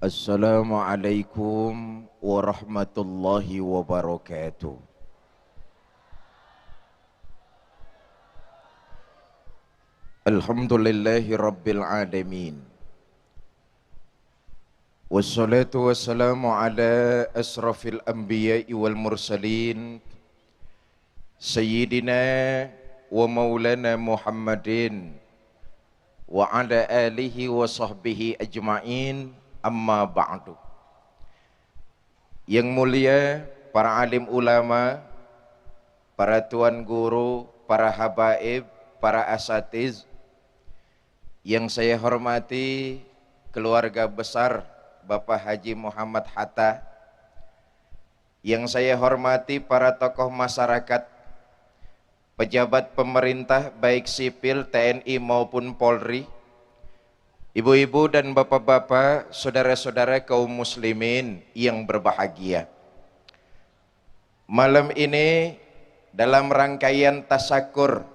Assalamualaikum warahmatullahi wabarakatuh. Alhamdulillahi rabbil alamin. Wassalatu wassalamu ala asrafil anbiya'i wal mursalin Sayyidina wa maulana Muhammadin wa ala alihi wa sahbihi ajma'in. Amma ba'du. Yang mulia para alim ulama, para tuan guru, para habaib, para asatiz, yang saya hormati keluarga besar Bapak Haji Muhammad Hatta, yang saya hormati para tokoh masyarakat, pejabat pemerintah baik sipil, TNI maupun Polri, ibu-ibu dan bapak-bapak, saudara-saudara kaum muslimin yang berbahagia. Malam ini dalam rangkaian tasyakur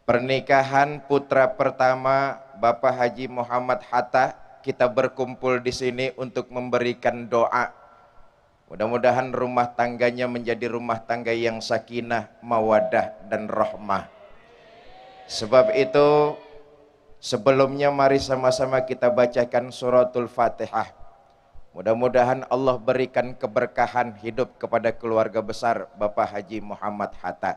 pernikahan putra pertama Bapak Haji Muhammad Hatta, kita berkumpul di sini untuk memberikan doa. Mudah-mudahan rumah tangganya menjadi rumah tangga yang sakinah, mawadah dan rahmah. Sebab itu sebelumnya mari sama-sama kita bacakan suratul Fatihah. Mudah-mudahan Allah berikan keberkahan hidup kepada keluarga besar Bapak Haji Muhammad Hatta.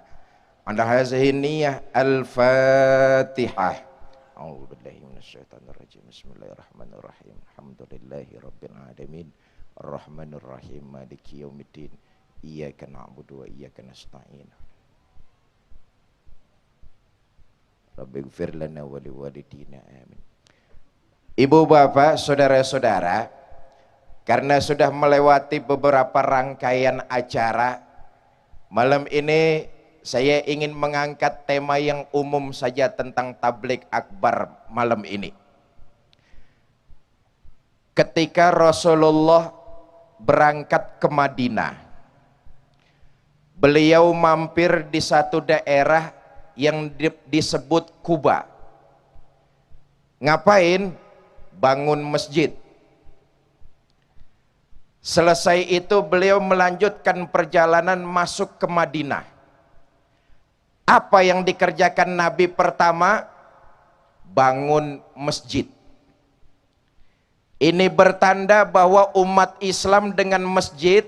Ala hazihi niyyah al-Fatihah. A'udzubillahi minasyaitonirrajim. Bismillahirrahmanirrahim. Alhamdulillahirabbil alamin. Arrahmanirrahim. Maliki yaumiddin. Iyyaka na'budu wa iyyaka nasta'in. Rabbighfir lana wa liwalidina amin. Ibu bapak, saudara-saudara, karena sudah melewati beberapa rangkaian acara, malam ini saya ingin mengangkat tema yang umum saja tentang tabligh akbar malam ini. Ketika Rasulullah berangkat ke Madinah, beliau mampir di satu daerah yang disebut Kuba. Ngapain? Bangun masjid. Selesai itu beliau melanjutkan perjalanan masuk ke Madinah. Apa yang dikerjakan Nabi pertama? Bangun masjid. Ini bertanda bahwa umat Islam dengan masjid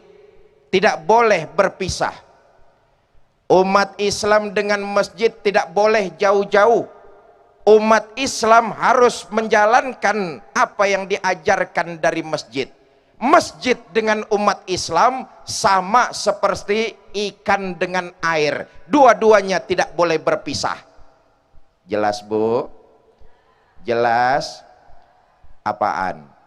tidak boleh berpisah. Umat Islam dengan masjid tidak boleh jauh-jauh. Umat Islam harus menjalankan apa yang diajarkan dari masjid. Masjid dengan umat Islam sama seperti ikan dengan air. Dua-duanya tidak boleh berpisah. Jelas Bu? Jelas? Apaan?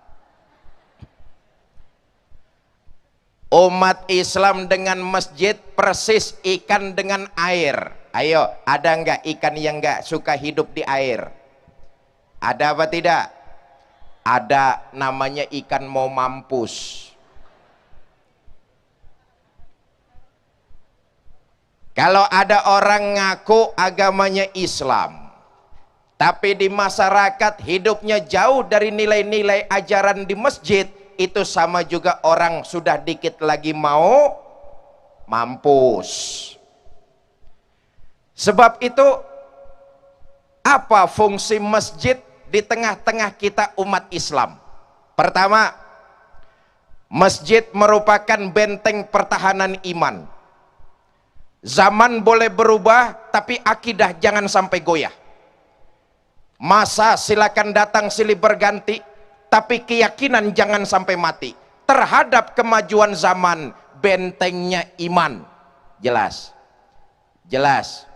Umat Islam dengan masjid persis ikan dengan air. Ayo, ada enggak ikan yang enggak suka hidup di air? Ada apa tidak? Ada, namanya ikan mau mampus. Kalau ada orang ngaku agamanya Islam, tapi di masyarakat hidupnya jauh dari nilai-nilai ajaran di masjid, itu sama juga orang sudah dikit lagi mau mampus. Sebab itu, apa fungsi masjid di tengah-tengah kita umat Islam? Pertama, masjid merupakan benteng pertahanan iman. Zaman boleh berubah, tapi akidah jangan sampai goyah. Masa silakan datang silih berganti, tapi keyakinan jangan sampai mati. Terhadap kemajuan zaman, bentengnya iman. Jelas? Jelas?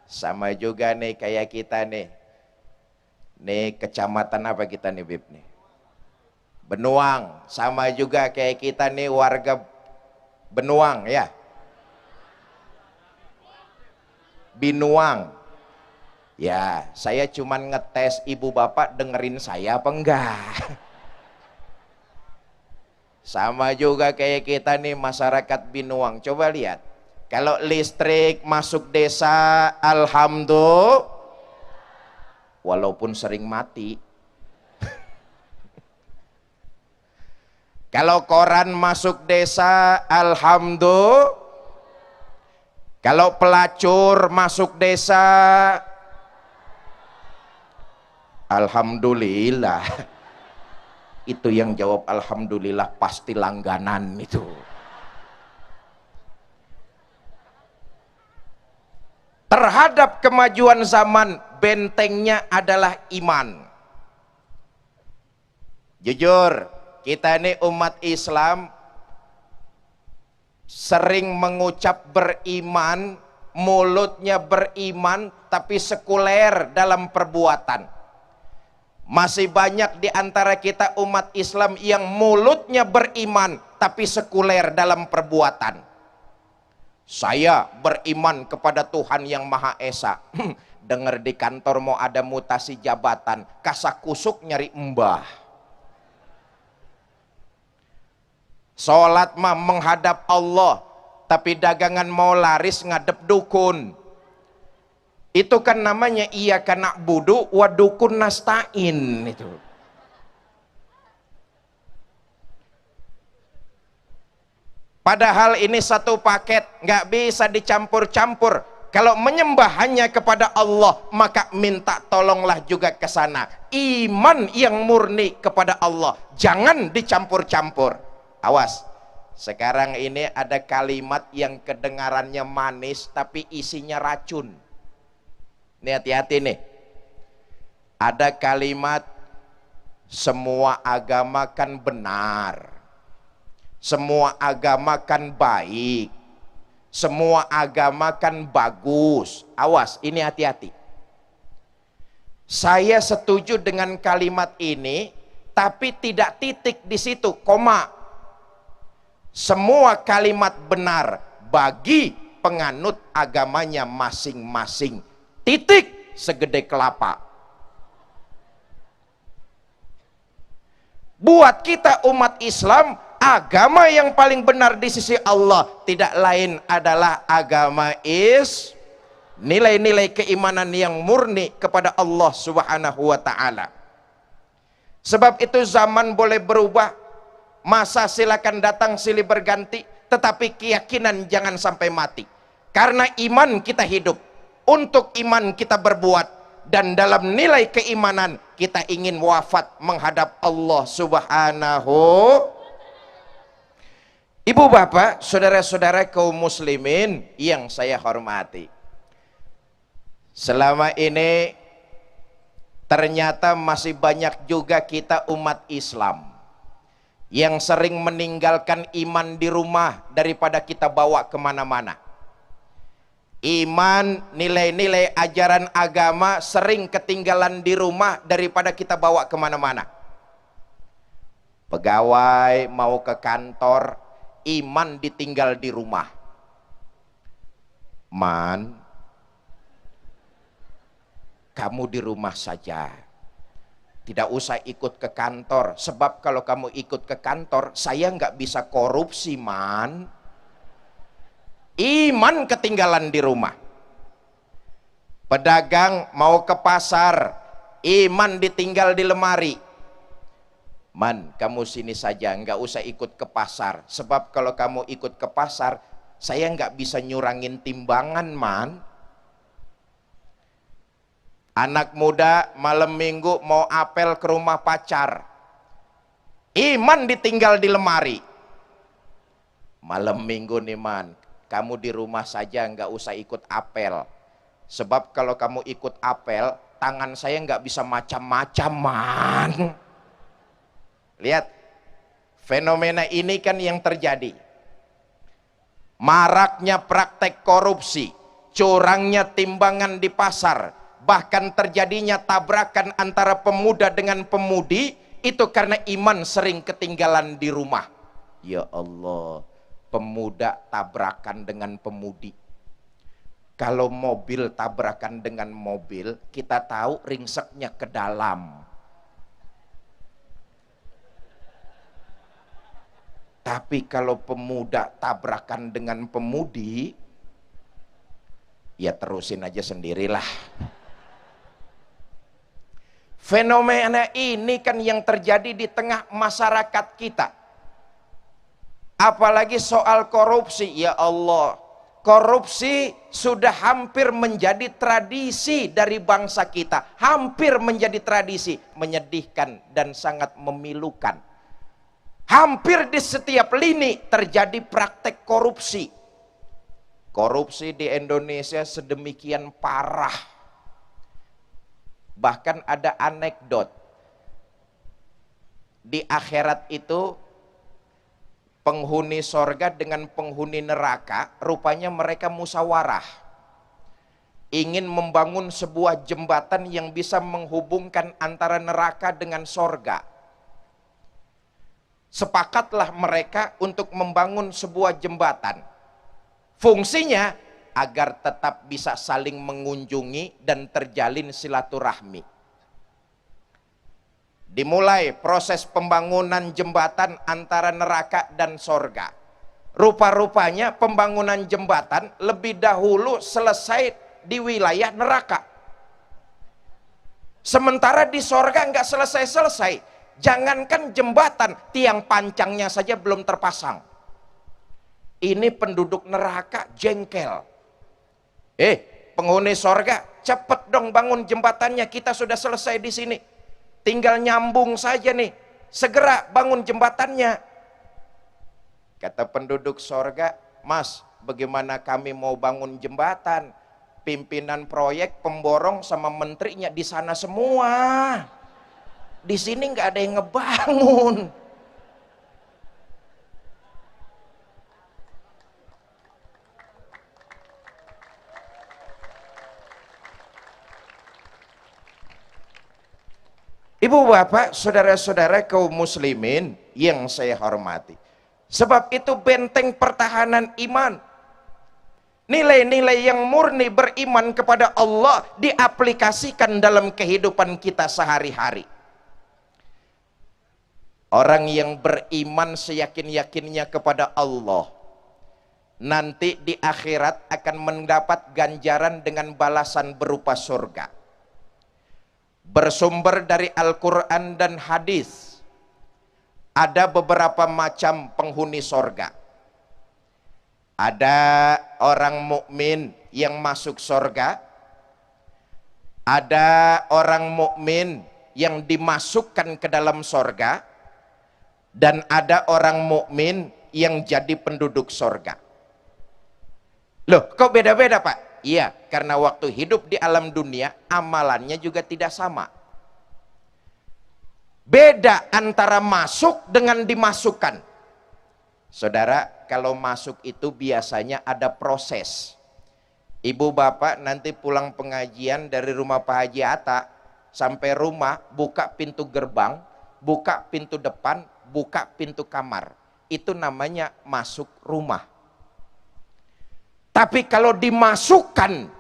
Sama juga nih kayak kita nih. Nih kecamatan apa kita nih Bib nih? Benuang. Sama juga kayak kita nih warga Benuang ya. Binuang. Ya, saya cuman ngetes ibu bapak dengerin saya apa enggak. Sama juga kayak kita nih masyarakat Binuang. Coba lihat, kalau listrik masuk desa, alhamdulillah, walaupun sering mati. Kalau koran masuk desa, alhamdulillah. Kalau pelacur masuk desa, alhamdulillah. Itu yang jawab alhamdulillah pasti langganan itu. Terhadap kemajuan zaman, bentengnya adalah iman. Jujur, kita ini umat Islam sering mengucap beriman, mulutnya beriman, tapi sekuler dalam perbuatan. Masih banyak di antara kita umat Islam yang mulutnya beriman, tapi sekuler dalam perbuatan. Saya beriman kepada Tuhan yang Maha Esa. Dengar di kantor mau ada mutasi jabatan, kasakusuk nyari mbah. Sholat mah menghadap Allah, tapi dagangan mau laris ngadep dukun. Itu kan namanya iyyaka na'budu wa dukun nasta'in itu. Padahal ini satu paket, nggak bisa dicampur-campur. Kalau menyembah hanya kepada Allah, maka minta tolonglah juga ke sana. Iman yang murni kepada Allah, jangan dicampur-campur. Awas, sekarang ini ada kalimat yang kedengarannya manis tapi isinya racun. Ini hati-hati nih. Ada kalimat, semua agama kan benar, semua agama kan baik, semua agama kan bagus. Awas, ini hati-hati. Saya setuju dengan kalimat ini, tapi tidak titik di situ, koma. Semua kalimat benar bagi penganut agamanya masing-masing. Titik segede kelapa. Buat kita umat Islam, agama yang paling benar di sisi Allah tidak lain adalah agama nilai-nilai keimanan yang murni kepada Allah Subhanahu wa ta'ala. Sebab itu zaman boleh berubah, masa silakan datang silih berganti, tetapi keyakinan jangan sampai mati. Karena iman kita hidup, untuk iman kita berbuat, dan dalam nilai keimanan kita ingin wafat menghadap Allah Subhanahu. Ibu bapak, saudara-saudara kaum muslimin yang saya hormati, selama ini ternyata masih banyak juga kita umat Islam yang sering meninggalkan iman di rumah daripada kita bawa kemana-mana. Iman, nilai-nilai ajaran agama sering ketinggalan di rumah daripada kita bawa kemana-mana. Pegawai mau ke kantor, iman ditinggal di rumah. Man, kamu di rumah saja, tidak usah ikut ke kantor, sebab kalau kamu ikut ke kantor saya nggak bisa korupsi. Man, iman ketinggalan di rumah. Pedagang mau ke pasar, iman ditinggal di lemari. Man, kamu sini saja, nggak usah ikut ke pasar, sebab kalau kamu ikut ke pasar saya nggak bisa nyurangin timbangan. Man, anak muda malam minggu mau apel ke rumah pacar, iman ditinggal di lemari. Malam minggu nih man, kamu di rumah saja, nggak usah ikut apel, sebab kalau kamu ikut apel tangan saya nggak bisa macam-macam. Man, lihat fenomena ini kan yang terjadi. Maraknya praktek korupsi, curangnya timbangan di pasar, bahkan terjadinya tabrakan antara pemuda dengan pemudi, itu karena iman sering ketinggalan di rumah. Ya Allah, pemuda tabrakan dengan pemudi. Kalau mobil tabrakan dengan mobil, kita tahu ringseknya ke dalam. Tapi kalau pemuda tabrakan dengan pemudi, ya terusin aja sendirilah. Fenomena ini kan yang terjadi di tengah masyarakat kita. Apalagi soal korupsi, ya Allah, korupsi sudah hampir menjadi tradisi dari bangsa kita, hampir menjadi tradisi, menyedihkan dan sangat memilukan. Hampir di setiap lini terjadi praktek korupsi. Korupsi di Indonesia sedemikian parah. Bahkan ada anekdot, di akhirat itu penghuni sorga dengan penghuni neraka rupanya mereka musyawarah, ingin membangun sebuah jembatan yang bisa menghubungkan antara neraka dengan sorga. Sepakatlah mereka untuk membangun sebuah jembatan. Fungsinya agar tetap bisa saling mengunjungi dan terjalin silaturahmi. Dimulai proses pembangunan jembatan antara neraka dan sorga. Rupa-rupanya pembangunan jembatan lebih dahulu selesai di wilayah neraka. Sementara di sorga nggak selesai-selesai. Jangankan jembatan, tiang pancangnya saja belum terpasang. Ini penduduk neraka jengkel. Penghuni sorga, cepet dong bangun jembatannya, kita sudah selesai di sini. Tinggal nyambung saja nih, segera bangun jembatannya. Kata penduduk sorga, Mas, bagaimana kami mau bangun jembatan? Pimpinan proyek, pemborong sama menterinya di sana semua. Di sini nggak ada yang ngebangun. Ibu bapak, saudara-saudara kaum muslimin yang saya hormati. Sebab itu benteng pertahanan iman. Nilai-nilai yang murni beriman kepada Allah diaplikasikan dalam kehidupan kita sehari-hari. Orang yang beriman seyakin-yakinnya kepada Allah, nanti di akhirat akan mendapat ganjaran dengan balasan berupa surga. Bersumber dari Al-Quran dan hadis, ada beberapa macam penghuni sorga. Ada orang mukmin yang masuk sorga, ada orang mukmin yang dimasukkan ke dalam sorga, dan ada orang mukmin yang jadi penduduk sorga. Loh, kok beda-beda Pak? Iya, karena waktu hidup di alam dunia amalannya juga tidak sama. Beda antara masuk dengan dimasukkan. Saudara, kalau masuk itu biasanya ada proses. Ibu bapak nanti pulang pengajian dari rumah Pak Haji Atta sampai rumah, buka pintu gerbang, buka pintu depan, buka pintu kamar. Itu namanya masuk rumah. Tapi kalau dimasukkan,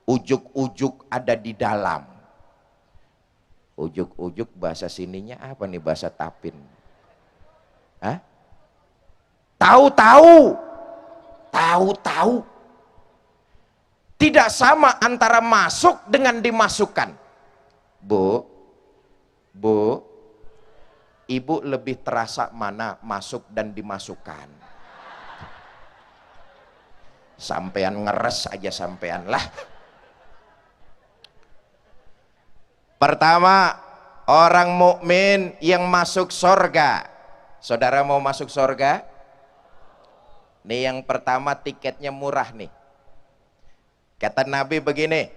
ujuk-ujuk ada di dalam. Ujuk-ujuk bahasa sininya apa nih, bahasa Tapin? Hah? Tahu-tahu. Tahu-tahu. Tidak sama antara masuk dengan dimasukkan. Bu, ibu lebih terasa mana masuk dan dimasukkan? Sampean ngeres aja sampean lah. Pertama, orang mukmin yang masuk sorga. Saudara mau masuk sorga? Nih yang pertama tiketnya murah nih. Kata Nabi begini,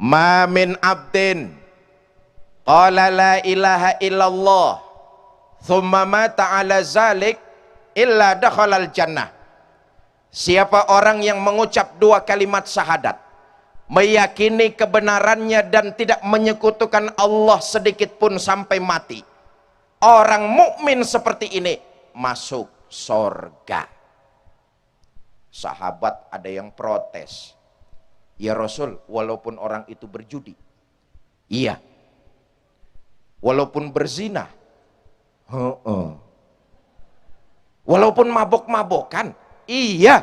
ma min abdin qala la ilaha illallah thumma mata ala zalik illa dakhalal jannah. Siapa orang yang mengucap dua kalimat syahadat, meyakini kebenarannya dan tidak menyekutukan Allah sedikit pun sampai mati, orang mukmin seperti ini masuk sorga. Sahabat ada yang protes, ya Rasul, walaupun orang itu berjudi, iya, walaupun berzina, walaupun mabok-mabokan, iya,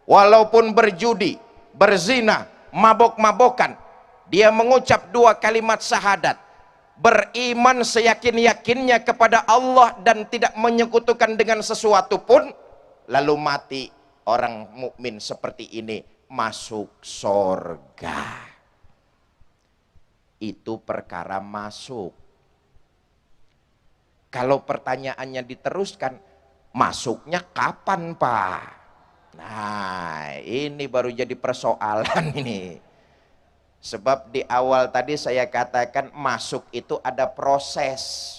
walaupun berjudi, berzina, mabok-mabokan, dia mengucap dua kalimat syahadat, beriman seyakin-yakinnya kepada Allah dan tidak menyekutukan dengan sesuatu pun, lalu mati, orang mukmin seperti ini masuk surga. Itu perkara masuk. Kalau pertanyaannya diteruskan, masuknya kapan, Pak? Nah, ini baru jadi persoalan ini. Sebab di awal tadi saya katakan masuk itu ada proses.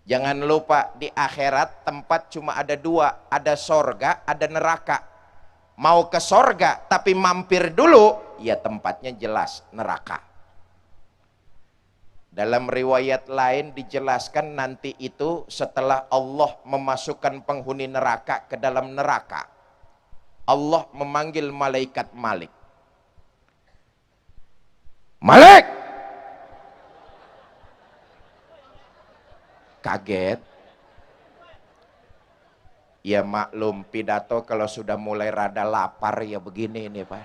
Jangan lupa di akhirat tempat cuma ada dua, ada sorga, ada neraka. Mau ke sorga tapi mampir dulu, ya tempatnya jelas neraka. Dalam riwayat lain dijelaskan nanti itu setelah Allah memasukkan penghuni neraka ke dalam neraka, Allah memanggil malaikat Malik. Malik! Kaget. Ya maklum, pidato kalau sudah mulai rada lapar ya begini nih Pak.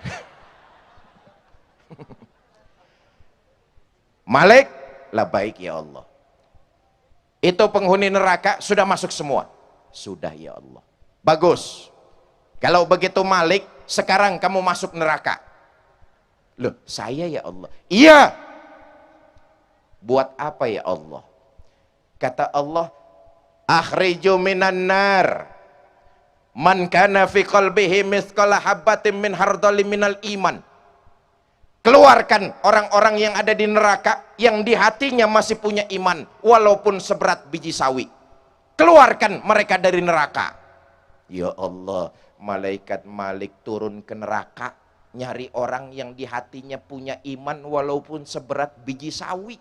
Malik, labaik ya Allah. Itu penghuni neraka sudah masuk semua. Sudah ya Allah. Bagus. Kalau begitu Malik, sekarang kamu masuk neraka. Loh, saya ya Allah. Iya. Buat apa ya Allah? Kata Allah, akhriju minan nar man kana fi qalbihi mithqala habatin min hardali minal iman. Keluarkan orang-orang yang ada di neraka yang di hatinya masih punya iman walaupun seberat biji sawi. Keluarkan mereka dari neraka. Ya Allah, malaikat Malik turun ke neraka nyari orang yang di hatinya punya iman walaupun seberat biji sawi.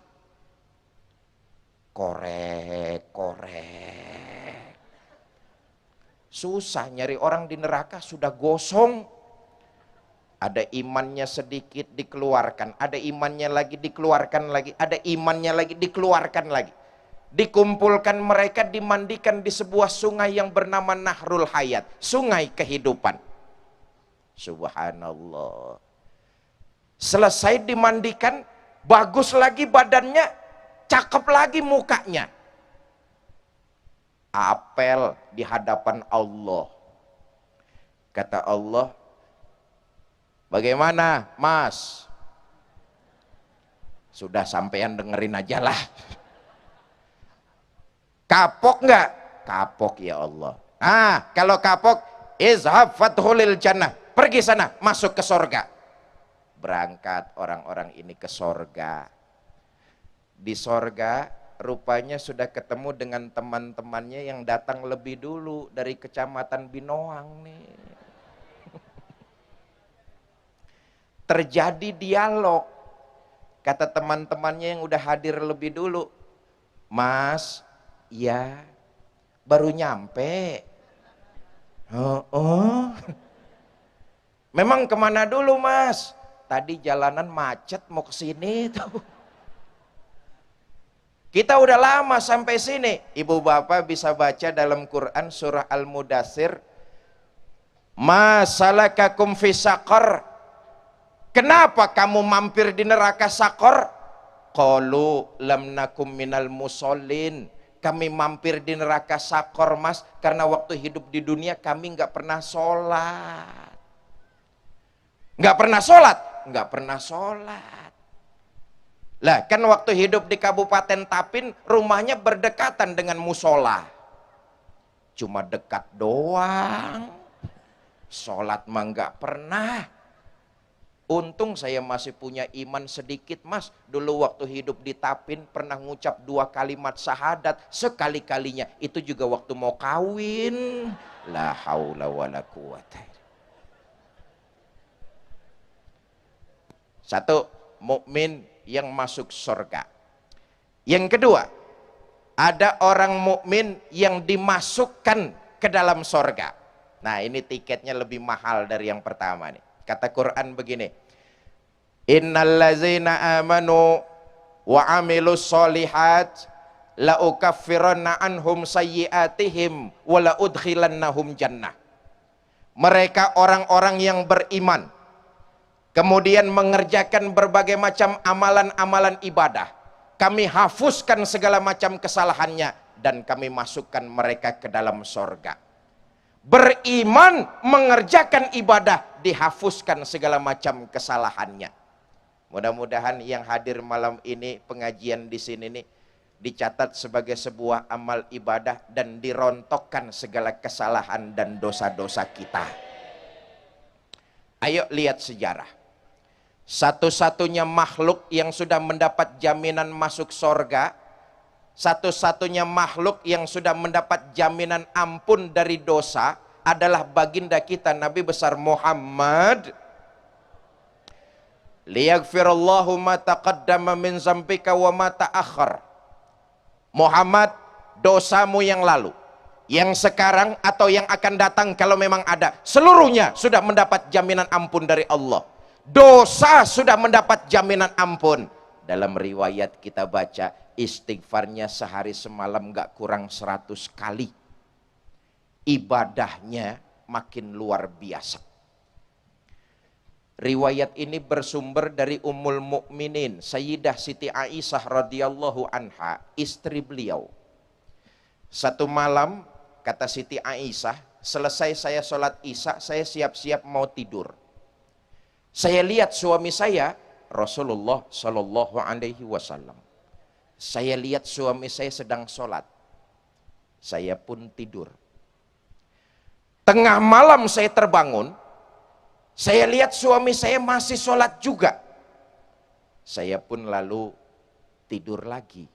Korek. Susah nyari orang di neraka, sudah gosong. Ada imannya sedikit dikeluarkan, ada imannya lagi dikeluarkan lagi, ada imannya lagi dikeluarkan lagi. Dikumpulkan mereka, dimandikan di sebuah sungai yang bernama Nahrul Hayat, sungai kehidupan. Subhanallah. Selesai dimandikan, bagus lagi badannya, cakep lagi mukanya. Apel di hadapan Allah. Kata Allah, bagaimana Mas? Sudah sampean dengerin aja lah. Kapok nggak? Kapok ya Allah. Kalau kapok, izhab fathulil jannah. Pergi sana, masuk ke sorga. Berangkat orang-orang ini ke sorga. Di sorga rupanya sudah ketemu dengan teman-temannya yang datang lebih dulu dari kecamatan Binoang nih. Terjadi dialog. Kata teman-temannya yang udah hadir lebih dulu, Mas, ya baru nyampe. Oh. Memang kemana dulu Mas? Tadi jalanan macet mau ke sini tuh. Kita udah lama sampai sini. Ibu bapak bisa baca dalam Quran surah Al-Mudathir. Ma salakakum fi saqar. Kenapa kamu mampir di neraka Sakor? Qalu lam nakum minal musallin. Kami mampir di neraka Sakor Mas, karena waktu hidup di dunia kami nggak pernah sholat. Nggak pernah sholat? Nggak pernah sholat. Lah kan waktu hidup di Kabupaten Tapin, rumahnya berdekatan dengan musola. Cuma dekat doang. Sholat mah nggak pernah. Untung saya masih punya iman sedikit Mas. Dulu waktu hidup di Tapin pernah ngucap 2 kalimat syahadat. Sekali-kalinya itu juga waktu mau kawin. La haula wala quwata. Satu, mukmin yang masuk surga. Yang kedua, ada orang mukmin yang dimasukkan ke dalam surga. Nah, ini tiketnya lebih mahal dari yang pertama nih. Kata Quran begini, innallazina amanu wa amilus solihat la ukaffiranna anhum sayyiatihim wa la udkhilannahum jannah. Mereka orang-orang yang beriman, kemudian mengerjakan berbagai macam amalan-amalan ibadah, kami hapuskan segala macam kesalahannya, dan kami masukkan mereka ke dalam sorga. Beriman, mengerjakan ibadah, dihapuskan segala macam kesalahannya. Mudah-mudahan yang hadir malam ini, pengajian di sini nih, dicatat sebagai sebuah amal ibadah dan dirontokkan segala kesalahan dan dosa-dosa kita. Ayo lihat sejarah. Satu-satunya makhluk yang sudah mendapat jaminan masuk sorga, satu-satunya makhluk yang sudah mendapat jaminan ampun dari dosa adalah baginda kita Nabi besar Muhammad. Liyaghfirallahu ma taqaddama min zambika wa ma ta'akhkhar. Muhammad, dosamu yang lalu, yang sekarang atau yang akan datang kalau memang ada, seluruhnya sudah mendapat jaminan ampun dari Allah. Dosa sudah mendapat jaminan ampun. Dalam riwayat kita baca, istighfarnya sehari semalam gak kurang 100 kali. Ibadahnya makin luar biasa. Riwayat ini bersumber dari Ummul Mukminin Sayyidah Siti Aisyah radhiyallahu anha, istri beliau. Satu malam, kata Siti Aisyah, selesai saya sholat isya, saya siap-siap mau tidur. Saya lihat suami saya, Rasulullah Shallallahu Alaihi Wasallam. Saya lihat suami saya sedang sholat. Saya pun tidur. Tengah malam saya terbangun. Saya lihat suami saya masih sholat juga. Saya pun lalu tidur lagi.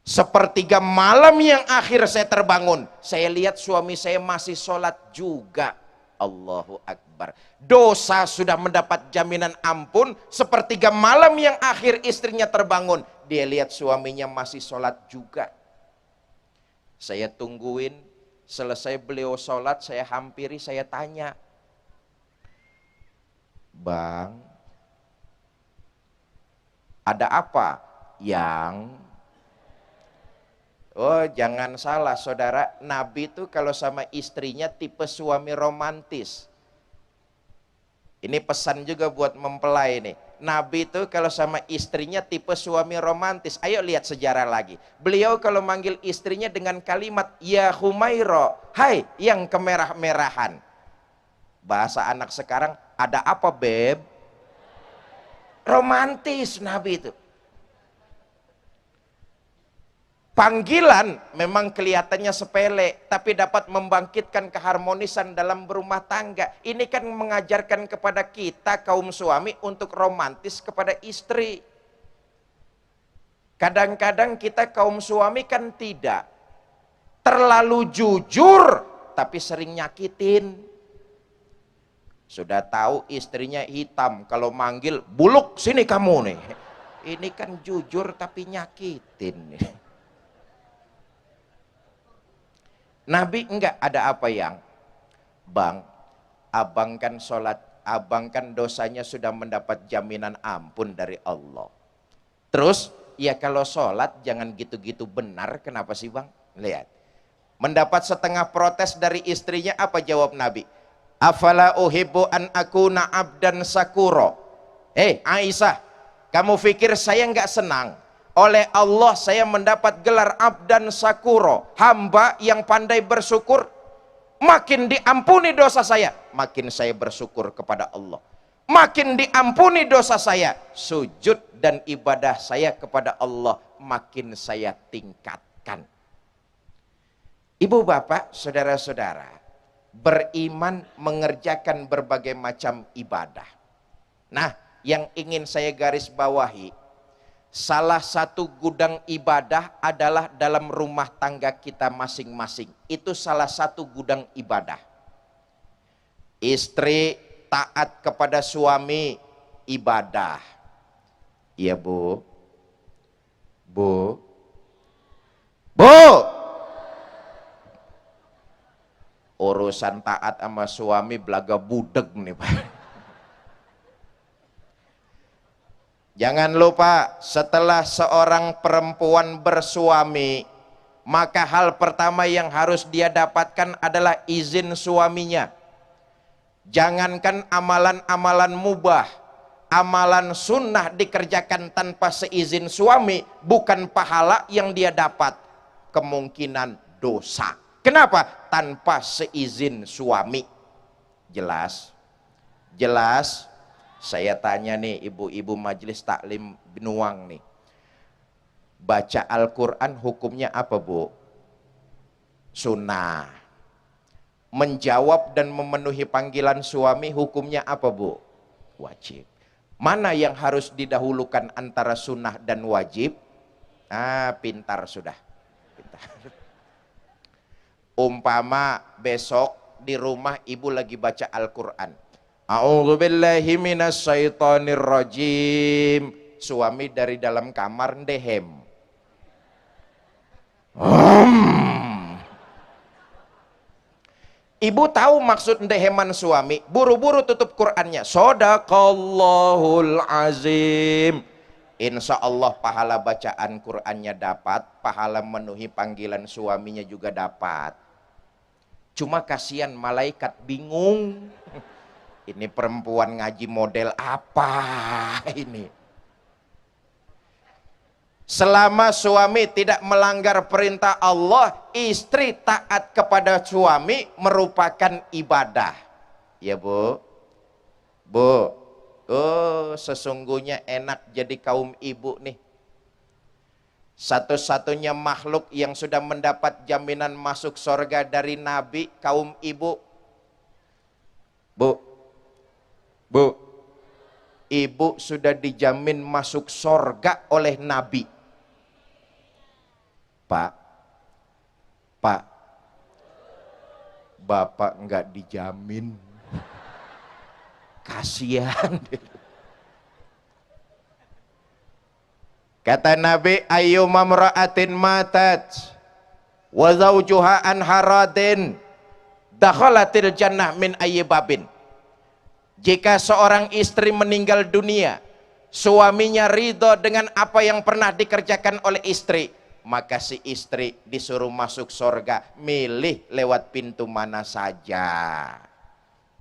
Sepertiga malam yang akhir saya terbangun. Saya lihat suami saya masih sholat juga. Allahu Akbar. Dosa sudah mendapat jaminan ampun. Sepertiga malam yang akhir istrinya terbangun. Dia lihat suaminya masih sholat juga. Saya tungguin. Selesai beliau sholat, saya hampiri, saya tanya. Bang, ada apa? Oh, jangan salah saudara, Nabi itu kalau sama istrinya tipe suami romantis. Ini pesan juga buat mempelai nih. Nabi itu kalau sama istrinya tipe suami romantis. Ayo lihat sejarah lagi. Beliau kalau manggil istrinya dengan kalimat ya Humairo, hai yang kemerah-merahan. Bahasa anak sekarang, ada apa beb? Romantis Nabi itu. Panggilan memang kelihatannya sepele, tapi dapat membangkitkan keharmonisan dalam berumah tangga. Ini kan mengajarkan kepada kita kaum suami untuk romantis kepada istri. Kadang-kadang kita kaum suami kan tidak. Terlalu jujur, tapi sering nyakitin. Sudah tahu istrinya hitam, kalau manggil, buluk sini kamu nih. Ini kan jujur tapi nyakitin nih. Nabi enggak, ada apa yang? Bang, abang kan sholat, abang kan dosanya sudah mendapat jaminan ampun dari Allah. Terus, ya kalau sholat jangan gitu-gitu benar, kenapa sih bang? Lihat, mendapat setengah protes dari istrinya, apa jawab Nabi? Afala uhibbu an akuna abdan sakuro. Aisyah, kamu pikir saya enggak senang? Oleh Allah saya mendapat gelar abdan sakuro, hamba yang pandai bersyukur. Makin diampuni dosa saya, makin saya bersyukur kepada Allah. Makin diampuni dosa saya, sujud dan ibadah saya kepada Allah makin saya tingkatkan. Ibu bapak, saudara-saudara, beriman mengerjakan berbagai macam ibadah. Nah, yang ingin saya garis bawahi, salah satu gudang ibadah adalah dalam rumah tangga kita masing-masing. Itu salah satu gudang ibadah. Istri taat kepada suami, ibadah. Iya bu. Bu. Urusan taat sama suami belaga budeg nih Pak. Jangan lupa, setelah seorang perempuan bersuami, maka hal pertama yang harus dia dapatkan adalah izin suaminya. Jangankan amalan-amalan mubah, amalan sunnah dikerjakan tanpa seizin suami, bukan pahala yang dia dapat, kemungkinan dosa. Kenapa? Tanpa seizin suami. Jelas? Jelas? Saya tanya nih ibu-ibu majelis taklim Benuang nih, baca Al-Quran hukumnya apa bu? Sunnah. Menjawab dan memenuhi panggilan suami hukumnya apa bu? Wajib. Mana yang harus didahulukan antara sunnah dan wajib? Pintar sudah. Pintar. Umpama besok di rumah ibu lagi baca Al-Quran, a'udzubillahi minasyaitonirrajim, suami dari dalam kamar ndehem. Ibu tahu maksud ndeheman suami, buru-buru tutup Qur'annya. Shadaqallahul azim. Insya Allah pahala bacaan Qur'annya dapat, pahala memenuhi panggilan suaminya juga dapat. Cuma kasihan malaikat bingung. Ini perempuan ngaji model apa ini? Selama suami tidak melanggar perintah Allah, istri taat kepada suami merupakan ibadah. Ya bu, bu, oh sesungguhnya enak jadi kaum ibu nih. Satu-satunya makhluk yang sudah mendapat jaminan masuk surga dari Nabi, kaum ibu. Bu, bu, ibu sudah dijamin masuk surga oleh Nabi. Pak, Pak, Bapak enggak dijamin. Kasihan. Kata Nabi, ayyuma mra'atin matat wa zawjuha an haradin dakhalatil jannah min ayyi babin. Jika seorang istri meninggal dunia, suaminya ridho dengan apa yang pernah dikerjakan oleh istri, maka si istri disuruh masuk surga, milih lewat pintu mana saja.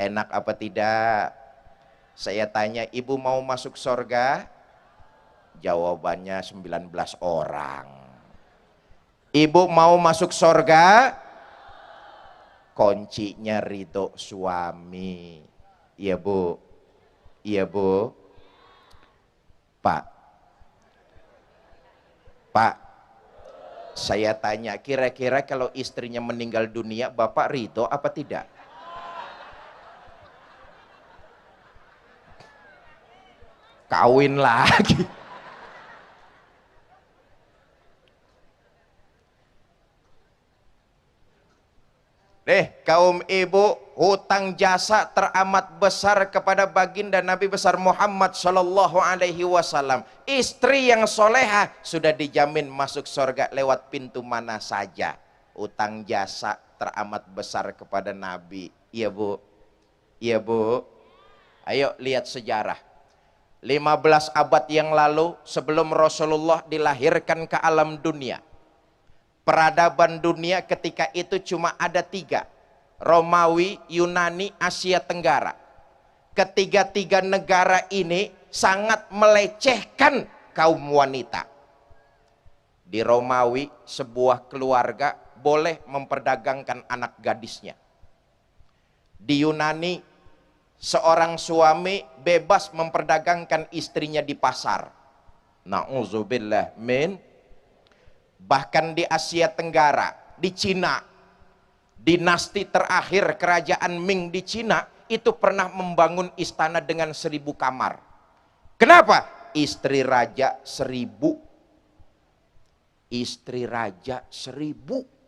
Enak apa tidak? Saya tanya, ibu mau masuk surga? Jawabannya 19 orang. Ibu mau masuk surga? Kuncinya ridho suami. Iya bu, iya bu. Pak, Pak, saya tanya, kira-kira kalau istrinya meninggal dunia, Bapak ridho apa tidak? Kawin lagi. Kaum ibu, hutang jasa teramat besar kepada baginda Nabi besar Muhammad Sallallahu Alaihi Wasallam. Istri yang soleha sudah dijamin masuk surga lewat pintu mana saja. Hutang jasa teramat besar kepada Nabi. Iya bu, iya bu. Ayo lihat sejarah. 15 abad yang lalu sebelum Rasulullah dilahirkan ke alam dunia, peradaban dunia ketika itu cuma ada 3, Romawi, Yunani, Asia Tenggara. Ketiga-tiga negara ini sangat melecehkan kaum wanita. Di Romawi, sebuah keluarga boleh memperdagangkan anak gadisnya. Di Yunani, seorang suami bebas memperdagangkan istrinya di pasar. Na'udzubillah min. Bahkan di Asia Tenggara, di Cina, dinasti terakhir kerajaan Ming di Cina itu pernah membangun istana dengan 1000 kamar. Kenapa? Istri raja 1000. Istri raja 1000.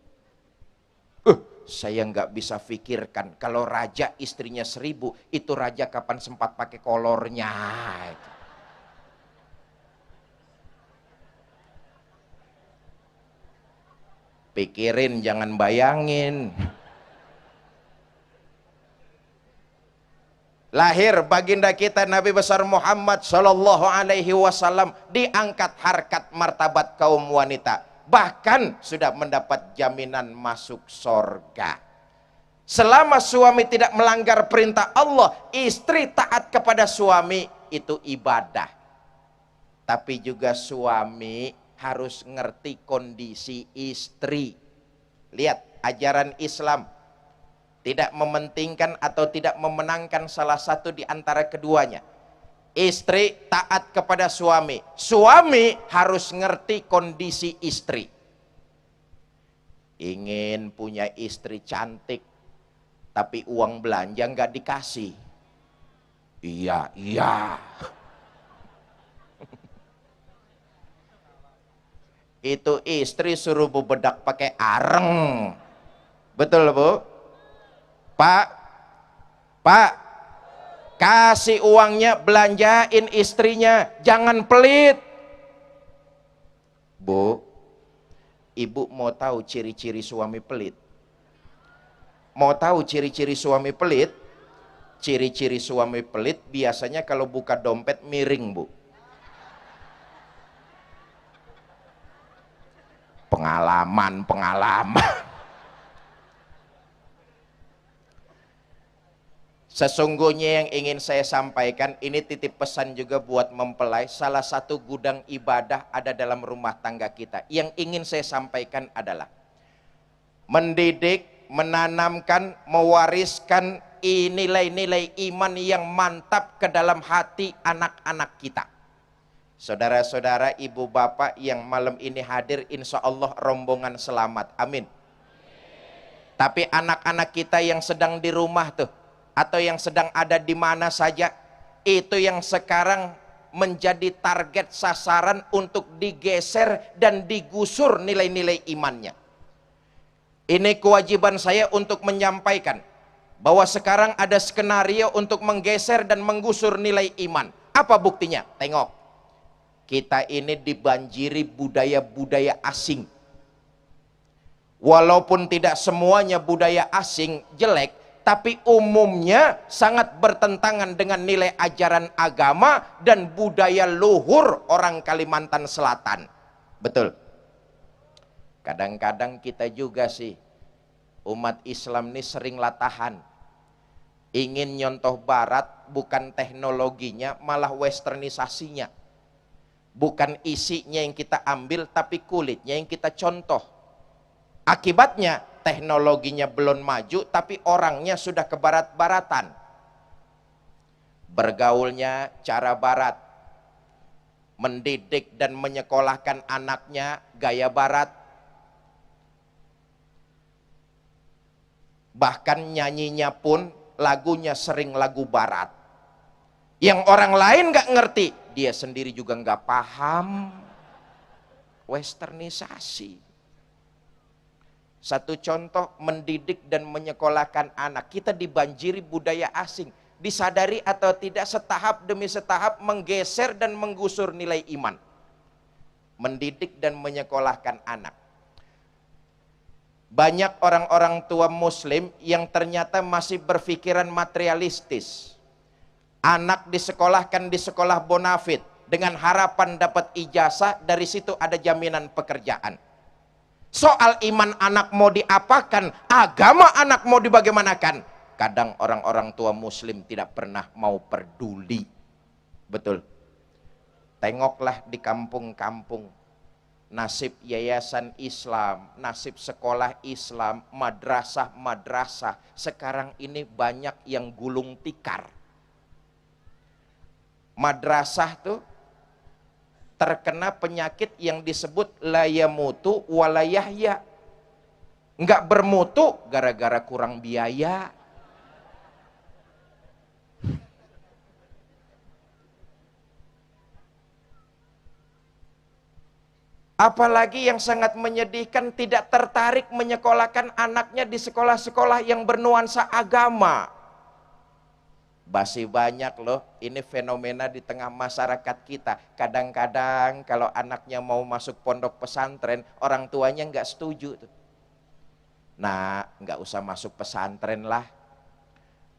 Saya nggak bisa pikirkan kalau raja istrinya 1000, itu raja kapan sempat pakai kolornya. Pikirin, jangan bayangin. Lahir baginda kita Nabi besar Muhammad Sallallahu Alaihi Wasallam, diangkat harkat martabat kaum wanita, bahkan sudah mendapat jaminan masuk surga. Selama suami tidak melanggar perintah Allah, istri taat kepada suami, itu ibadah. Tapi juga suami harus ngerti kondisi istri. Lihat, ajaran Islam tidak mementingkan atau tidak memenangkan salah satu di antara keduanya. Istri taat kepada suami, suami harus ngerti kondisi istri. Ingin punya istri cantik, tapi uang belanja nggak dikasih. Iya. Itu istri suruh bebedak pakai areng. Betul Bu? Pak, kasih uangnya, belanjain istrinya, jangan pelit. Bu, ibu mau tahu ciri-ciri suami pelit? Mau tahu ciri-ciri suami pelit? Ciri-ciri suami pelit biasanya kalau buka dompet miring, Bu. Pengalaman. Sesungguhnya yang ingin saya sampaikan, ini titip pesan juga buat mempelai. Salah satu gudang ibadah ada dalam rumah tangga kita. Yang ingin saya sampaikan adalah mendidik, menanamkan, mewariskan nilai-nilai iman yang mantap ke dalam hati anak-anak kita. Saudara-saudara, ibu bapak yang malam ini hadir, insya Allah rombongan selamat, amin. Tapi anak-anak kita yang sedang di rumah tuh, atau yang sedang ada di mana saja, itu yang sekarang menjadi target sasaran untuk digeser dan digusur nilai-nilai imannya. Ini kewajiban saya untuk menyampaikan bahwa sekarang ada skenario untuk menggeser dan menggusur nilai iman. Apa buktinya? Tengok, kita ini dibanjiri budaya-budaya asing. Walaupun tidak semuanya budaya asing jelek, tapi umumnya sangat bertentangan dengan nilai ajaran agama dan budaya luhur orang Kalimantan Selatan. Betul. Kadang-kadang kita juga sih, umat Islam ini sering latahan. Ingin nyontoh barat, bukan teknologinya, malah westernisasinya. Bukan isinya yang kita ambil, tapi kulitnya yang kita contoh. Akibatnya teknologinya belum maju, tapi orangnya sudah ke barat-baratan. Bergaulnya cara barat. Mendidik dan menyekolahkan anaknya gaya barat. Bahkan nyanyinya pun lagunya sering lagu barat. Yang orang lain gak ngerti, dia sendiri juga gak paham. Westernisasi. Satu contoh, mendidik dan menyekolahkan anak. Kita dibanjiri budaya asing. Disadari atau tidak, setahap demi setahap menggeser dan menggusur nilai iman. Mendidik dan menyekolahkan anak. Banyak orang-orang tua muslim yang ternyata masih berpikiran materialistis. Anak disekolahkan di sekolah bonafit dengan harapan dapat ijazah, dari situ ada jaminan pekerjaan. Soal iman anak mau diapakan, agama anak mau dibagaimanakan, kadang orang-orang tua muslim tidak pernah mau peduli. Betul. Tengoklah di kampung-kampung, nasib yayasan Islam, nasib sekolah Islam, madrasah-madrasah sekarang ini banyak yang gulung tikar. Madrasah tuh terkena penyakit yang disebut la yamutu wa la yahya. Enggak bermutu gara-gara kurang biaya. Apalagi yang sangat menyedihkan, tidak tertarik menyekolahkan anaknya di sekolah-sekolah yang bernuansa agama. Masih banyak loh, ini fenomena di tengah masyarakat kita. Kadang-kadang kalau anaknya mau masuk pondok pesantren, orang tuanya nggak setuju tuh. Nah, nggak usah masuk pesantren lah.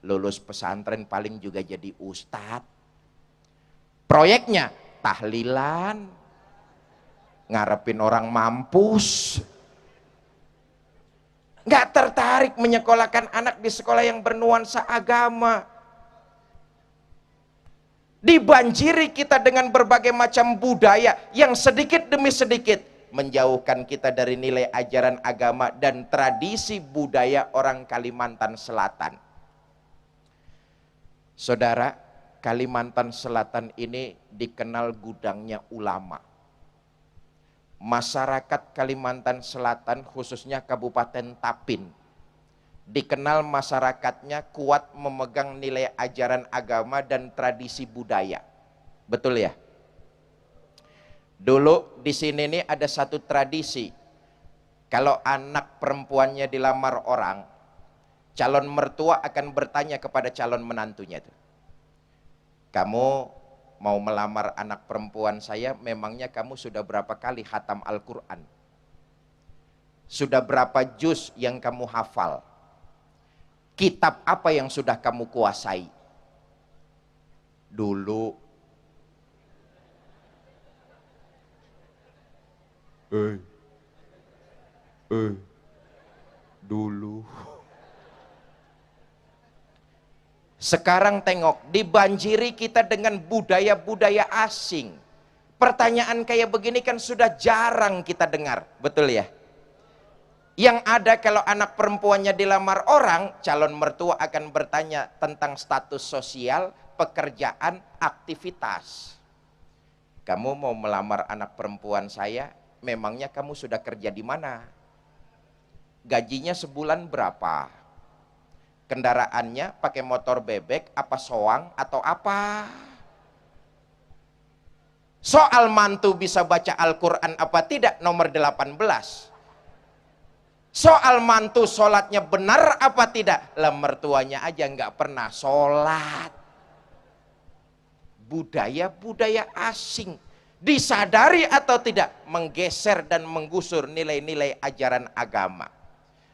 Lulus pesantren paling juga jadi ustadz. Proyeknya tahlilan, ngarepin orang mampus. Nggak tertarik menyekolahkan anak di sekolah yang bernuansa agama. Dibanjiri kita dengan berbagai macam budaya yang sedikit demi sedikit menjauhkan kita dari nilai ajaran agama dan tradisi budaya orang Kalimantan Selatan. Saudara, Kalimantan Selatan ini dikenal gudangnya ulama. Masyarakat Kalimantan Selatan, khususnya Kabupaten Tapin, dikenal masyarakatnya kuat memegang nilai ajaran agama dan tradisi budaya. Betul ya? Dulu di sini nih ada satu tradisi. Kalau anak perempuannya dilamar orang, calon mertua akan bertanya kepada calon menantunya itu, kamu mau melamar anak perempuan saya, memangnya kamu sudah berapa kali khatam Al-Quran? Sudah berapa juz yang kamu hafal? Kitab apa yang sudah kamu kuasai? Dulu dulu. Sekarang tengok, dibanjiri kita dengan budaya-budaya asing. Pertanyaan kayak begini kan sudah jarang kita dengar, betul ya? Yang ada kalau anak perempuannya dilamar orang, calon mertua akan bertanya tentang status sosial, pekerjaan, aktivitas. Kamu mau melamar anak perempuan saya, memangnya kamu sudah kerja di mana? Gajinya sebulan berapa? Kendaraannya pakai motor bebek, apa soang atau apa? Soal mantu bisa baca Al-Quran apa tidak, nomor 18. Soal mantu sholatnya benar apa tidak, lah mertuanya aja nggak pernah sholat. Budaya-budaya asing, disadari atau tidak, menggeser dan menggusur nilai-nilai ajaran agama.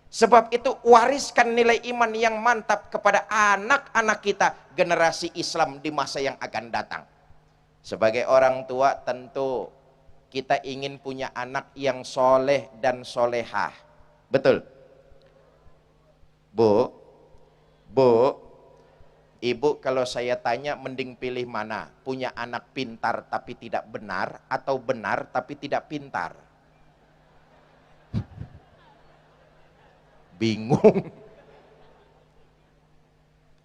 Sebab itu wariskan nilai iman yang mantap kepada anak-anak kita, generasi Islam di masa yang akan datang. Sebagai orang tua tentu kita ingin punya anak yang soleh dan solehah. Betul? Bu, ibu kalau saya tanya mending pilih mana? Punya anak pintar tapi tidak benar, atau benar tapi tidak pintar? Bingung.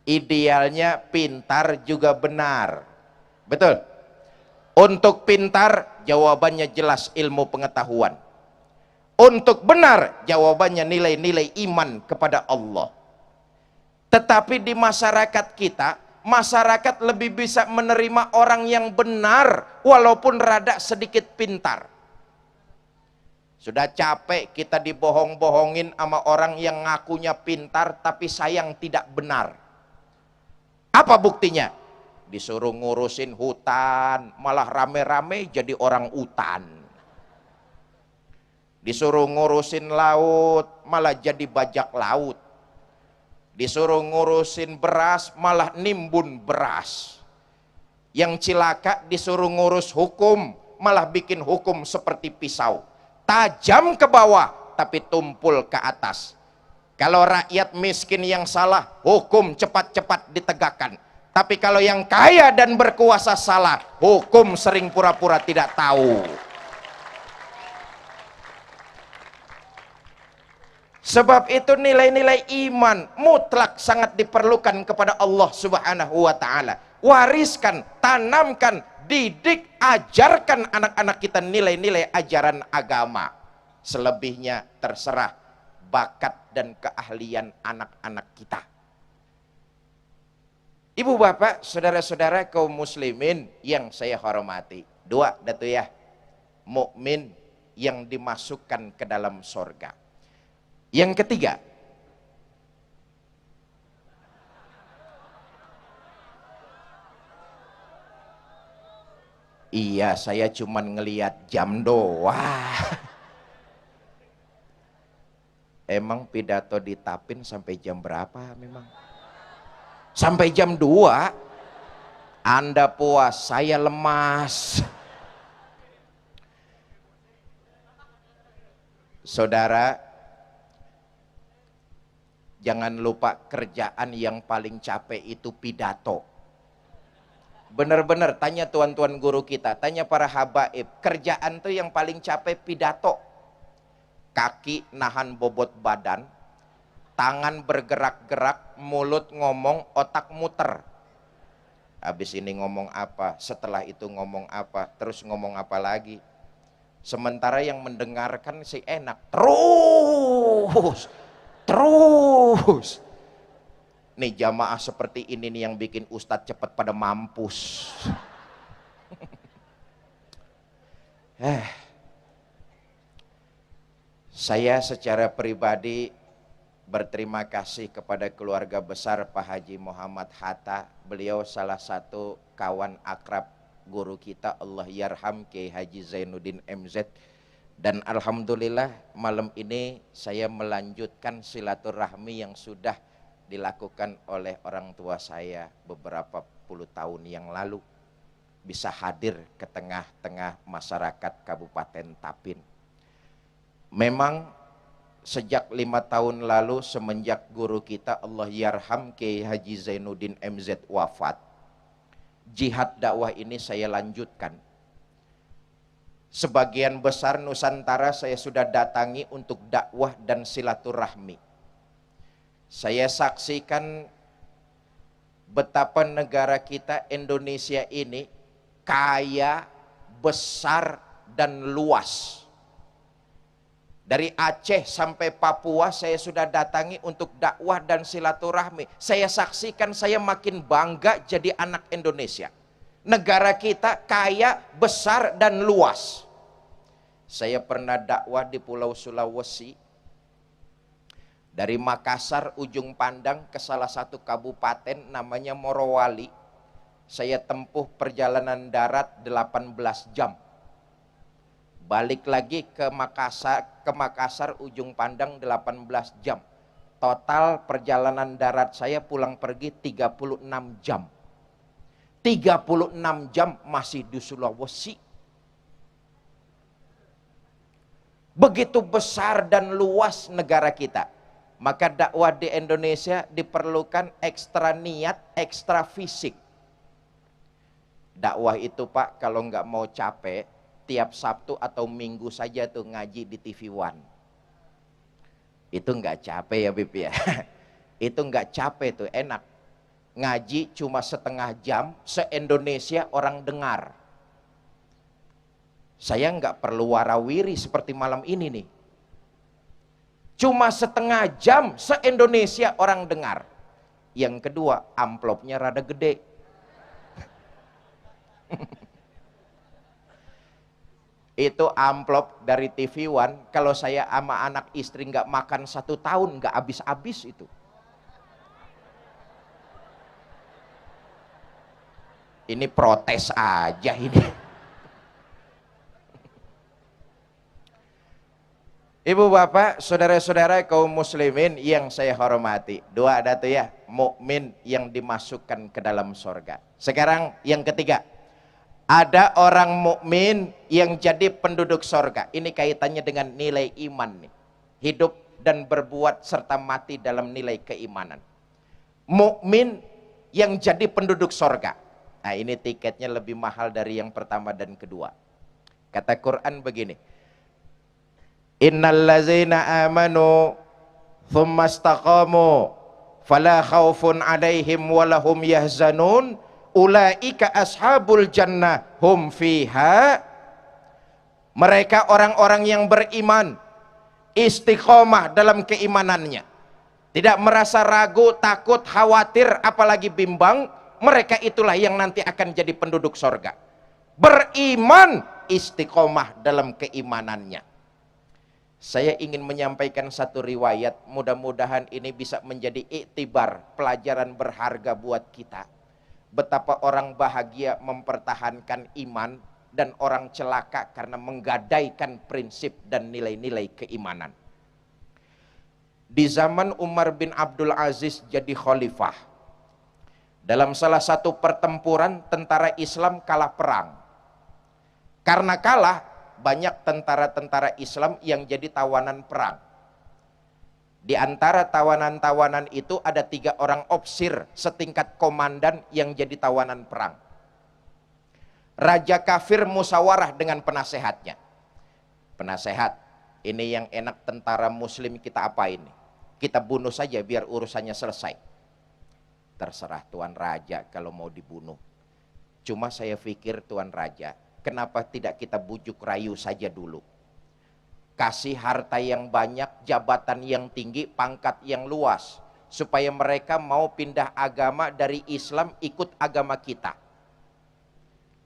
Idealnya pintar juga benar. Betul? Untuk pintar jawabannya jelas ilmu pengetahuan. Untuk benar jawabannya nilai-nilai iman kepada Allah. Tetapi di masyarakat kita, masyarakat lebih bisa menerima orang yang benar walaupun rada sedikit pintar. Sudah capek kita dibohong-bohongin sama orang yang ngakunya pintar tapi sayang tidak benar. Apa buktinya? Disuruh ngurusin hutan, malah rame-rame jadi orang hutan. Disuruh ngurusin laut, malah jadi bajak laut. Disuruh ngurusin beras, malah nimbun beras. Yang cilaka disuruh ngurus hukum, malah bikin hukum seperti pisau. Tajam ke bawah tapi tumpul ke atas. Kalau rakyat miskin yang salah, hukum cepat-cepat ditegakkan. Tapi kalau yang kaya dan berkuasa salah, hukum sering pura-pura tidak tahu. Sebab itu nilai-nilai iman mutlak sangat diperlukan kepada Allah Subhanahu wa ta'ala. Wariskan, tanamkan, didik, ajarkan anak-anak kita nilai-nilai ajaran agama. Selebihnya terserah bakat dan keahlian anak-anak kita. Ibu bapak, saudara-saudara kaum muslimin yang saya hormati. Dua datu ya, mukmin yang dimasukkan ke dalam sorga. Yang ketiga, iya saya cuman ngeliat jam doang. Emang pidato di Tapin sampai jam berapa memang? Sampai jam 2. Anda puas, saya lemas. Saudara, jangan lupa kerjaan yang paling capek itu pidato. Bener-bener tanya tuan-tuan guru kita, tanya para habaib, kerjaan tuh yang paling capek pidato. Kaki nahan bobot badan, tangan bergerak-gerak, mulut ngomong, otak muter. Habis ini ngomong apa, setelah itu ngomong apa, terus ngomong apa lagi. Sementara yang mendengarkan sih enak, terus. Nih jamaah seperti ini nih yang bikin ustadz cepat pada mampus. Saya secara pribadi berterima kasih kepada keluarga besar Pak Haji Muhammad Hatta. Beliau salah satu kawan akrab guru kita, Allah yarham, Kiai Haji Zainuddin MZ. Dan alhamdulillah malam ini saya melanjutkan silaturahmi yang sudah dilakukan oleh orang tua saya beberapa puluh tahun yang lalu, bisa hadir ke tengah-tengah masyarakat Kabupaten Tapin. Memang sejak 5 tahun lalu semenjak guru kita Allah yarham Kiai Haji Zainuddin MZ wafat, jihad dakwah ini saya lanjutkan. Sebagian besar Nusantara saya sudah datangi untuk dakwah dan silaturahmi. Saya saksikan betapa negara kita Indonesia ini kaya, besar, dan luas. Dari Aceh sampai Papua saya sudah datangi untuk dakwah dan silaturahmi. Saya saksikan, saya makin bangga jadi anak Indonesia. Negara kita kaya, besar, dan luas. Saya pernah dakwah di Pulau Sulawesi. Dari Makassar ujung pandang ke salah satu kabupaten namanya Morowali. Saya tempuh perjalanan darat 18 jam. Balik lagi ke Makassar ujung pandang 18 jam. Total perjalanan darat saya pulang pergi 36 jam. 36 jam masih di Sulawesi. Begitu besar dan luas negara kita. Maka dakwah di Indonesia diperlukan ekstra niat, ekstra fisik. Dakwah itu Pak, kalau nggak mau capek, tiap Sabtu atau Minggu saja tuh ngaji di TV One. Itu nggak capek ya Bib ya. Itu nggak capek tuh, enak. Ngaji cuma setengah jam, se-Indonesia orang dengar. Saya nggak perlu warawiri seperti malam ini nih. Cuma setengah jam se-Indonesia orang dengar. Yang kedua, amplopnya rada gede. Itu amplop dari TV One, kalau saya sama anak istri nggak makan 1 tahun, nggak habis-habis itu. Ini protes aja ini. Ibu bapak, saudara-saudara kaum muslimin yang saya hormati. 2 ada tuh ya, mukmin yang dimasukkan ke dalam surga. Sekarang yang ketiga, ada orang mukmin yang jadi penduduk surga. Ini kaitannya dengan nilai iman nih. Hidup dan berbuat serta mati dalam nilai keimanan. Mukmin yang jadi penduduk surga. Nah ini tiketnya lebih mahal dari yang pertama dan kedua. Kata Quran begini, innal ladzina amanu thumma istaqamu fala khaufun alaihim walahum yahzanun ulaika ashabul jannah hum fiha. Mereka orang-orang yang beriman, istiqomah dalam keimanannya, tidak merasa ragu, takut, khawatir, apalagi bimbang. Mereka itulah yang nanti akan jadi penduduk sorga. Beriman, istiqomah dalam keimanannya. Saya ingin menyampaikan satu riwayat, mudah-mudahan ini bisa menjadi iktibar, pelajaran berharga buat kita. Betapa orang bahagia mempertahankan iman dan orang celaka karena menggadaikan prinsip dan nilai-nilai keimanan. Di zaman Umar bin Abdul Aziz jadi khalifah, dalam salah satu pertempuran tentara Islam kalah perang. Karena kalah, banyak tentara-tentara Islam yang jadi tawanan perang. Di antara tawanan-tawanan itu ada 3 orang opsir setingkat komandan yang jadi tawanan perang. Raja kafir musyawarah dengan penasehatnya. Penasehat, ini yang enak tentara muslim kita apa ini? Kita bunuh saja biar urusannya selesai. Terserah Tuan Raja kalau mau dibunuh. Cuma saya pikir Tuan Raja, kenapa tidak kita bujuk rayu saja dulu? Kasih harta yang banyak, jabatan yang tinggi, pangkat yang luas, supaya mereka mau pindah agama dari Islam ikut agama kita.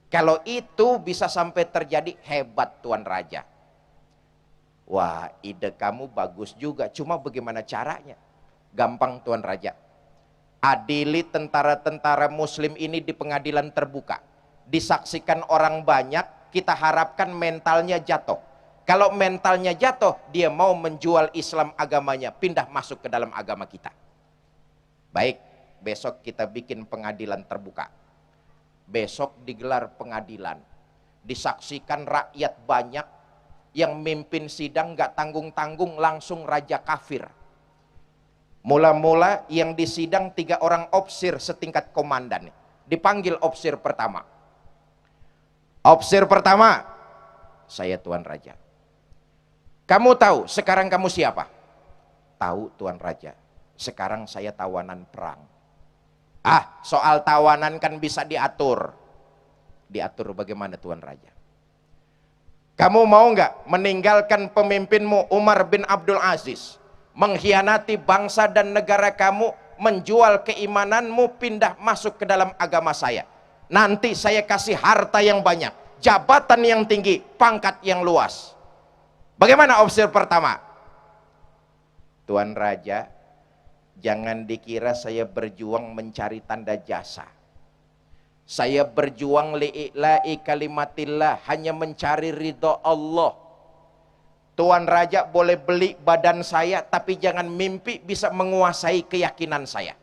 Kalau itu bisa sampai terjadi, hebat Tuan Raja. Wah, ide kamu bagus juga, cuma bagaimana caranya? Gampang Tuan Raja. Adili tentara-tentara muslim ini di pengadilan terbuka. Disaksikan orang banyak, kita harapkan mentalnya jatuh. Kalau mentalnya jatuh, dia mau menjual Islam agamanya, pindah masuk ke dalam agama kita. Baik, besok kita bikin pengadilan terbuka. Besok digelar pengadilan. Disaksikan rakyat banyak, yang mimpin sidang gak tanggung-tanggung langsung raja kafir. Mula-mula yang disidang 3 orang opsir setingkat komandan. Dipanggil opsir pertama. Opsir pertama, saya Tuan Raja. Kamu tahu sekarang kamu siapa? Tahu Tuan Raja, sekarang saya tawanan perang. Ah, soal tawanan kan bisa diatur. Diatur bagaimana Tuan Raja? Kamu mau nggak meninggalkan pemimpinmu Umar bin Abdul Aziz, mengkhianati bangsa dan negara kamu, menjual keimananmu, pindah masuk ke dalam agama saya? Nanti saya kasih harta yang banyak, jabatan yang tinggi, pangkat yang luas. Bagaimana opsi pertama? Tuan Raja, jangan dikira saya berjuang mencari tanda jasa. Saya berjuang li'ila'i kalimatillah, hanya mencari ridho Allah. Tuan Raja boleh beli badan saya, tapi jangan mimpi bisa menguasai keyakinan saya.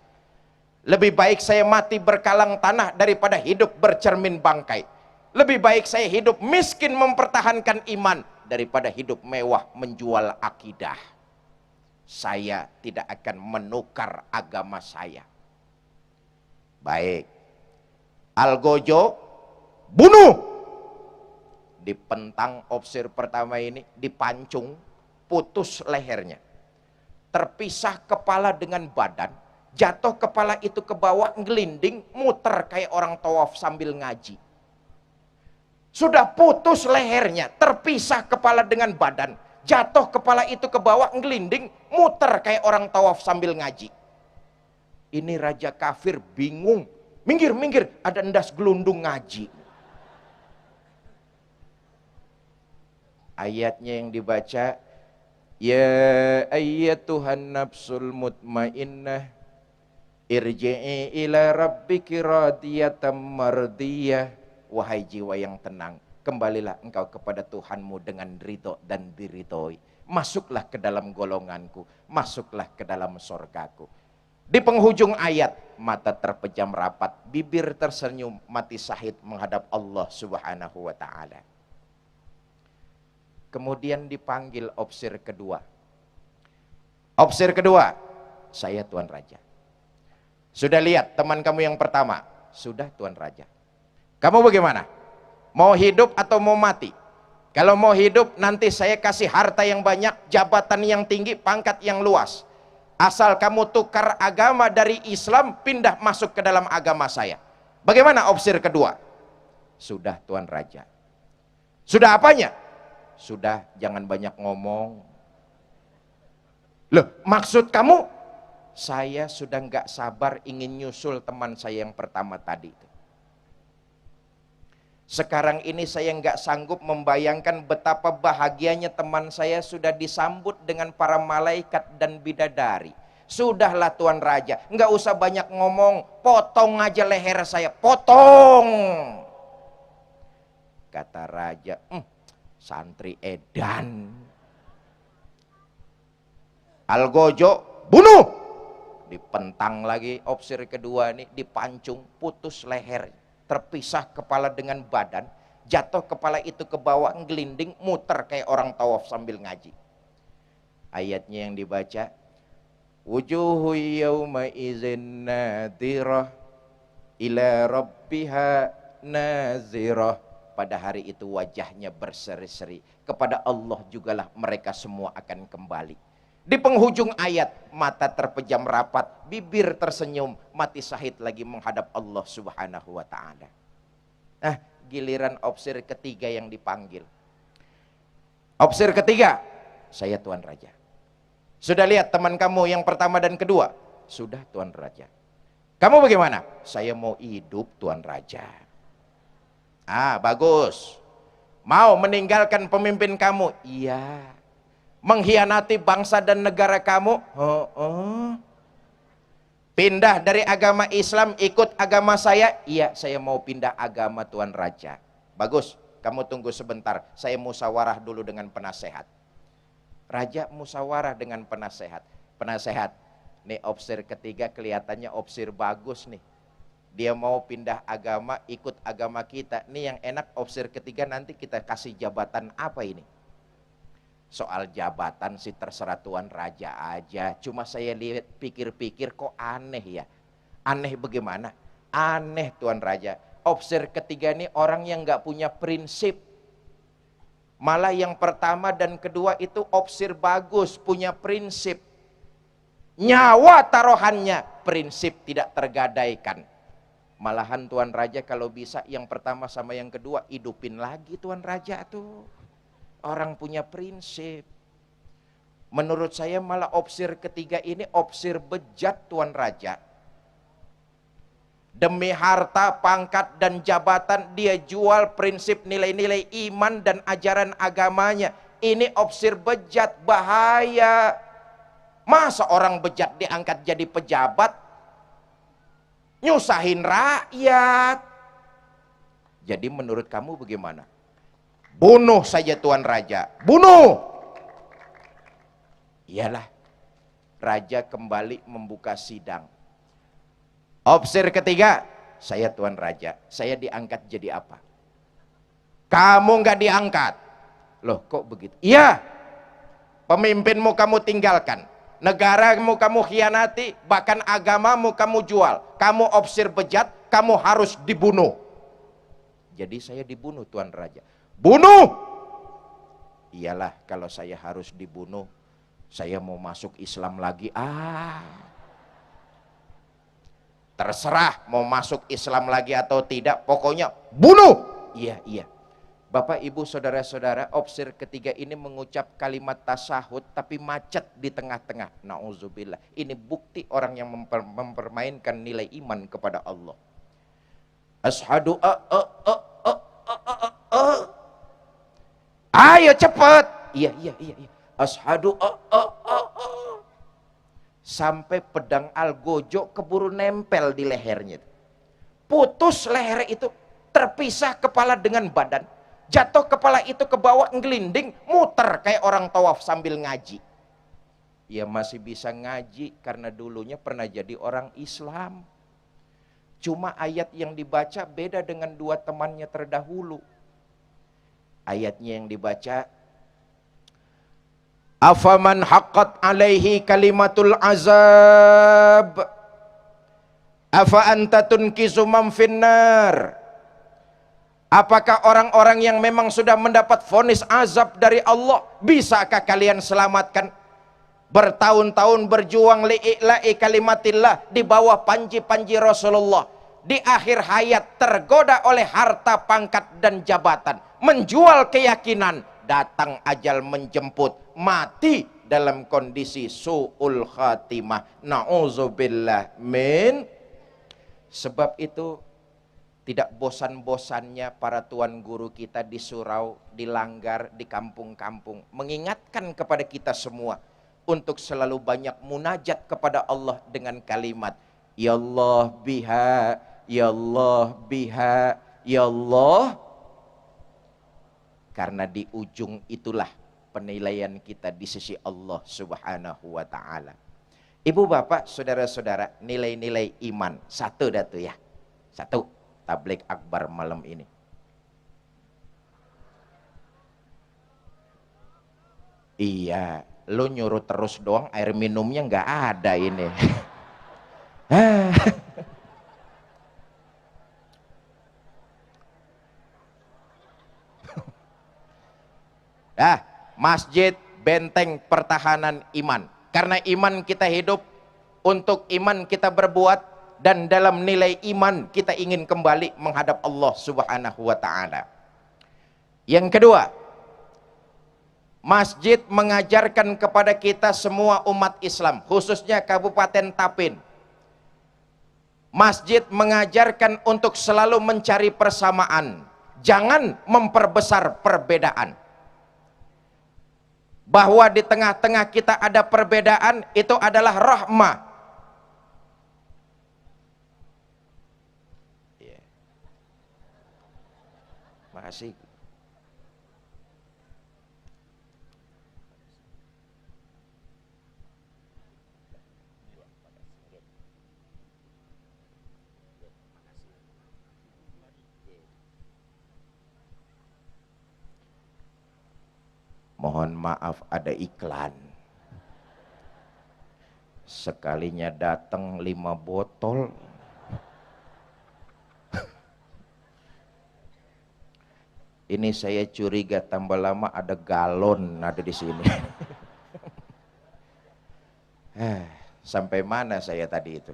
Lebih baik saya mati berkalang tanah daripada hidup bercermin bangkai. Lebih baik saya hidup miskin mempertahankan iman daripada hidup mewah menjual akidah. Saya tidak akan menukar agama saya. Baik. Algojo, bunuh. Dipentang opsir pertama ini, dipancung, putus lehernya. Terpisah kepala dengan badan, jatuh kepala itu ke bawah, ngelinding, muter kayak orang tawaf sambil ngaji. Sudah putus lehernya, terpisah kepala dengan badan, jatuh kepala itu ke bawah, ngelinding, muter kayak orang tawaf sambil ngaji. Ini raja kafir bingung, minggir, ada endas gelundung ngaji. Ayatnya yang dibaca, ya ayyatuhan nafsul mutmainnah, irji'i ila rabbiki radiyatan mardiyah. Wahai jiwa yang tenang, kembalilah engkau kepada Tuhanmu dengan ridho dan diridhoi. Masuklah ke dalam golonganku, masuklah ke dalam sorgaku. Di penghujung ayat, mata terpejam rapat, bibir tersenyum, mati syahid menghadap Allah Subhanahu wa ta'ala. Kemudian dipanggil opsir kedua. Opsir kedua, saya Tuan Raja. Sudah lihat teman kamu yang pertama? Sudah Tuan Raja. Kamu bagaimana? Mau hidup atau mau mati? Kalau mau hidup, nanti saya kasih harta yang banyak, jabatan yang tinggi, pangkat yang luas. Asal kamu tukar agama dari Islam, pindah masuk ke dalam agama saya. Bagaimana opsir kedua? Sudah Tuan Raja. Sudah apanya? Sudah, jangan banyak ngomong. Loh, maksud kamu? Saya sudah nggak sabar ingin nyusul teman saya yang pertama tadi itu. Sekarang ini saya nggak sanggup membayangkan betapa bahagianya teman saya sudah disambut dengan para malaikat dan bidadari. Sudahlah Tuan Raja, nggak usah banyak ngomong, potong aja leher saya, potong. Kata Raja, santri edan. Algojo, bunuh. Dipentang lagi opsir kedua ini, dipancung, putus leher. Terpisah kepala dengan badan, jatuh kepala itu ke bawah, ngelinding, muter kayak orang tawaf sambil ngaji. Ayatnya yang dibaca, wujuhu yawma idzin nadirah ila rabbiha nazirah. Pada hari itu wajahnya berseri-seri. Kepada Allah jugalah mereka semua akan kembali. Di penghujung ayat, mata terpejam rapat, bibir tersenyum, mati syahid lagi menghadap Allah subhanahu wa ta'ala. Nah, giliran opsir ketiga yang dipanggil. Opsir ketiga, saya Tuan Raja. Sudah lihat teman kamu yang pertama dan kedua? Sudah Tuan Raja. Kamu bagaimana? Saya mau hidup Tuan Raja. Ah, bagus. Mau meninggalkan pemimpin kamu? Iya. Mengkhianati bangsa dan negara kamu? Pindah dari agama Islam ikut agama saya? Iya, saya mau pindah agama Tuan Raja. Bagus, kamu tunggu sebentar. Saya musyawarah dulu dengan penasehat. Raja musyawarah dengan penasehat. Penasehat, nih opsir ketiga kelihatannya opsir bagus nih. Dia mau pindah agama, ikut agama kita. Nih yang enak opsir ketiga, nanti kita kasih jabatan apa ini? Soal jabatan sih terserah Tuan Raja aja. Cuma saya lihat pikir-pikir kok aneh ya. Aneh bagaimana? Aneh Tuan Raja. Opsir ketiga ini orang yang nggak punya prinsip. Malah yang pertama dan kedua itu opsir bagus, punya prinsip. Nyawa taruhannya, prinsip tidak tergadaikan. Malahan Tuan Raja kalau bisa yang pertama sama yang kedua hidupin lagi Tuan Raja tuh. Orang punya prinsip. Menurut saya malah opsir ketiga ini opsir bejat Tuan Raja. Demi harta, pangkat dan jabatan dia jual prinsip nilai-nilai iman dan ajaran agamanya. Ini opsir bejat, bahaya. Masa orang bejat diangkat jadi pejabat? Nyusahin rakyat. Jadi menurut kamu bagaimana? Bunuh saja Tuan Raja. Bunuh. Iyalah. Raja kembali membuka sidang. Opsir ketiga, saya Tuan Raja. Saya diangkat jadi apa? Kamu nggak diangkat. Loh kok begitu? Iya. Pemimpinmu kamu tinggalkan. Negaramu kamu khianati, bahkan agamamu kamu jual. Kamu opsir bejat, kamu harus dibunuh. Jadi saya dibunuh Tuan Raja. Bunuh! Iyalah kalau saya harus dibunuh, saya mau masuk Islam lagi. Terserah mau masuk Islam lagi atau tidak, pokoknya bunuh! Iya, iya. Bapak, Ibu, Saudara-saudara, opsir ketiga ini mengucap kalimat tasahud tapi macet di tengah-tengah. Nauzubillah. Ini bukti orang yang mempermainkan nilai iman kepada Allah. Ashadu ayo cepat. Iya. Ashadu sampai pedang algojo keburu nempel di lehernya. Putus leher itu, terpisah kepala dengan badan. Jatuh kepala itu ke bawah, ngelinding, muter kayak orang tawaf sambil ngaji. Ya masih bisa ngaji karena dulunya pernah jadi orang Islam. Cuma ayat yang dibaca beda dengan dua temannya terdahulu. Ayatnya yang dibaca, afaman haqqat alaihi kalimatul azab afa anta tunkizu man finnar. Apakah orang-orang yang memang sudah mendapat vonis azab dari Allah, bisakah kalian selamatkan? Bertahun-tahun berjuang li'ila'i kalimatillah di bawah panji-panji Rasulullah. Di akhir hayat tergoda oleh harta, pangkat dan jabatan. Menjual keyakinan, datang ajal menjemput, mati dalam kondisi su'ul khatimah. Na'udzubillah min. Sebab itu tidak bosan-bosannya para tuan guru kita di surau, di langgar, di kampung-kampung mengingatkan kepada kita semua untuk selalu banyak munajat kepada Allah dengan kalimat Ya Allah biha, Ya Allah biha, Ya Allah. Karena di ujung itulah penilaian kita di sisi Allah subhanahu wa ta'ala. Ibu bapak, saudara-saudara, nilai-nilai iman. Satu datu ya. Satu. Tablik akbar malam ini. Iya, lu nyuruh terus doang, air minumnya nggak ada ini. Masjid benteng pertahanan iman. Karena iman kita hidup, untuk iman kita berbuat, dan dalam nilai iman kita ingin kembali menghadap Allah Subhanahu wa taala. Yang kedua, masjid mengajarkan kepada kita semua umat Islam, khususnya Kabupaten Tapin. Masjid mengajarkan untuk selalu mencari persamaan, jangan memperbesar perbedaan. Bahwa di tengah-tengah kita ada perbedaan, itu adalah rahmah. Makasih. Mohon maaf ada iklan. Sekalinya datang 5 botol. Ini saya curiga tambah lama ada galon ada di sini. Sampai mana saya tadi itu?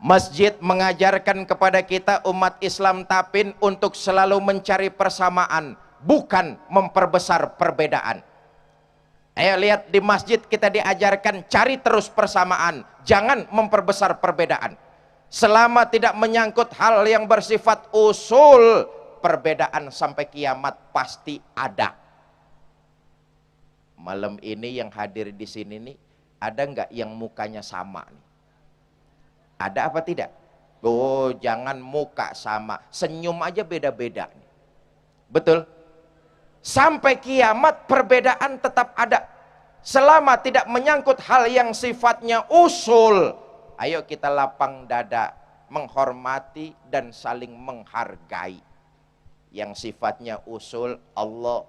Masjid mengajarkan kepada kita umat Islam Tapin untuk selalu mencari persamaan, bukan memperbesar perbedaan. Ayo lihat di masjid kita diajarkan cari terus persamaan, jangan memperbesar perbedaan. Selama tidak menyangkut hal yang bersifat usul, perbedaan sampai kiamat pasti ada. Malam ini yang hadir di sini nih, ada nggak yang mukanya sama nih? Ada apa tidak? Oh, jangan muka sama, senyum aja beda-beda nih. Betul? Sampai kiamat perbedaan tetap ada. Selama tidak menyangkut hal yang sifatnya usul, ayo kita lapang dada, menghormati dan saling menghargai. Yang sifatnya usul, Allah,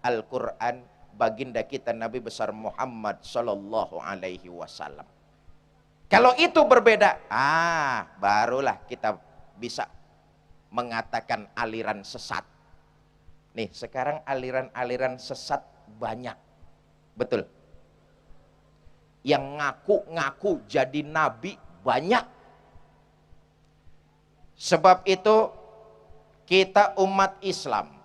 Al-Quran, baginda kita Nabi besar Muhammad Sallallahu Alaihi Wasallam. Kalau itu berbeda, barulah kita bisa mengatakan aliran sesat. Nih, sekarang aliran-aliran sesat banyak. Betul. Yang ngaku-ngaku jadi nabi banyak. Sebab itu kita umat Islam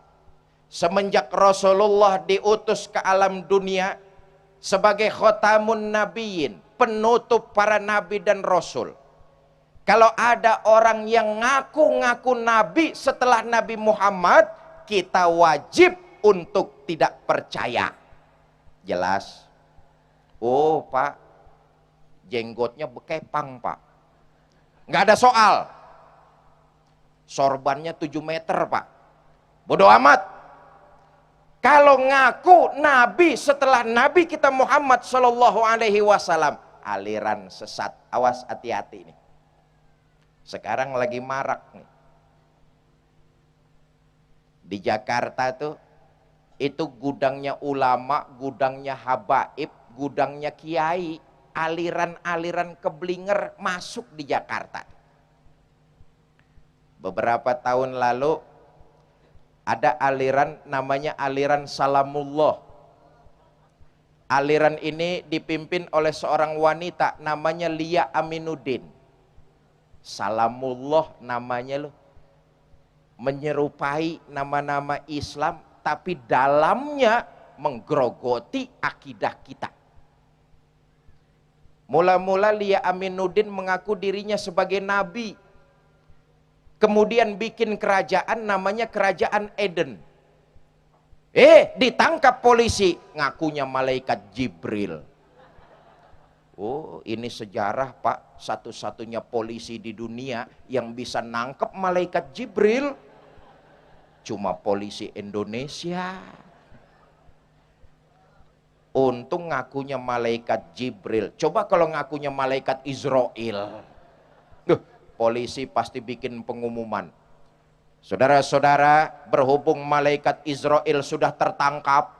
semenjak Rasulullah diutus ke alam dunia sebagai khotamun nabiyyin, penutup para nabi dan rasul. Kalau ada orang yang ngaku-ngaku nabi setelah Nabi Muhammad, kita wajib untuk tidak percaya. Jelas? Oh Pak, jenggotnya bekepang Pak. Nggak ada soal. Sorbannya 7 meter Pak. Bodoh amat. Kalau ngaku nabi setelah Nabi kita Muhammad Sallallahu Alaihi Wasallam, aliran sesat. Awas, hati-hati nih. Sekarang lagi marak nih. Di Jakarta tuh, itu gudangnya ulama, gudangnya habaib, gudangnya kiai, aliran-aliran keblinger masuk di Jakarta. Beberapa tahun lalu ada aliran namanya aliran Salamullah. Aliran ini dipimpin oleh seorang wanita namanya Lia Aminuddin. Salamullah namanya loh. Menyerupai nama-nama Islam, tapi dalamnya menggerogoti akidah kita. Mula-mula Lia Aminuddin mengaku dirinya sebagai nabi. Kemudian bikin kerajaan namanya Kerajaan Eden. Ditangkap polisi, ngakunya malaikat Jibril. Oh, ini sejarah Pak, satu-satunya polisi di dunia yang bisa nangkep malaikat Jibril cuma polisi Indonesia. Untung ngakunya malaikat Jibril. Coba kalau ngakunya malaikat Israel, polisi pasti bikin pengumuman. Saudara-saudara, berhubung malaikat Israel sudah tertangkap,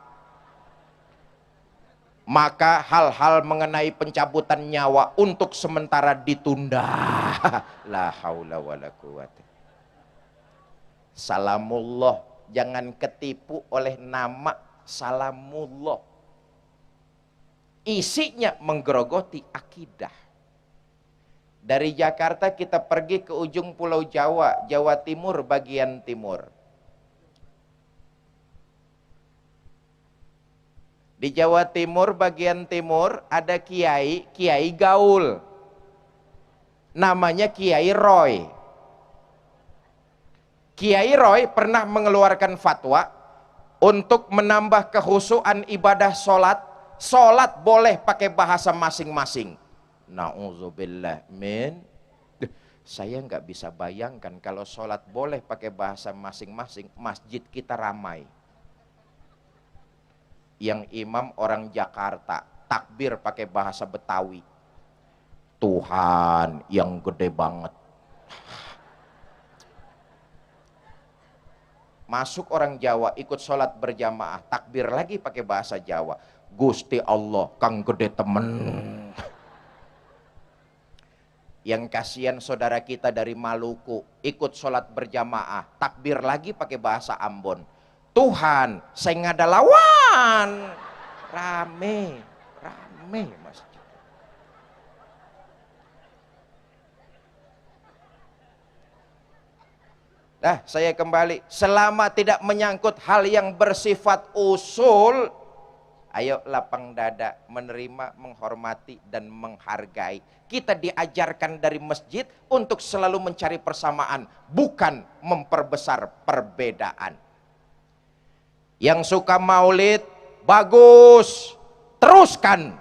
maka hal-hal mengenai pencabutan nyawa untuk sementara ditunda. La haula wala quwata. Salamullah, jangan ketipu oleh nama Salamullah. Isinya menggerogoti akidah. Dari Jakarta kita pergi ke ujung Pulau Jawa, Jawa Timur bagian timur. Di Jawa Timur bagian timur ada kiai gaul. Namanya Kiai Roy. Kiai Roy pernah mengeluarkan fatwa untuk menambah kekhusyuan ibadah sholat. Sholat boleh pakai bahasa masing-masing. Na'udzubillah min. Saya nggak bisa bayangkan kalau sholat boleh pakai bahasa masing-masing, masjid kita ramai. Yang imam orang Jakarta, takbir pakai bahasa Betawi. Tuhan yang gede banget. Masuk orang Jawa ikut sholat berjamaah, takbir lagi pakai bahasa Jawa. Gusti Allah kang gede temen. Yang kasihan saudara kita dari Maluku ikut sholat berjamaah, takbir lagi pakai bahasa Ambon. Tuhan saya ngada lawan. Rame masjid. Nah, saya kembali, selama tidak menyangkut hal yang bersifat usul, ayo lapang dada, menerima, menghormati, dan menghargai. Kita diajarkan dari masjid untuk selalu mencari persamaan, bukan memperbesar perbedaan. Yang suka maulid, bagus, teruskan.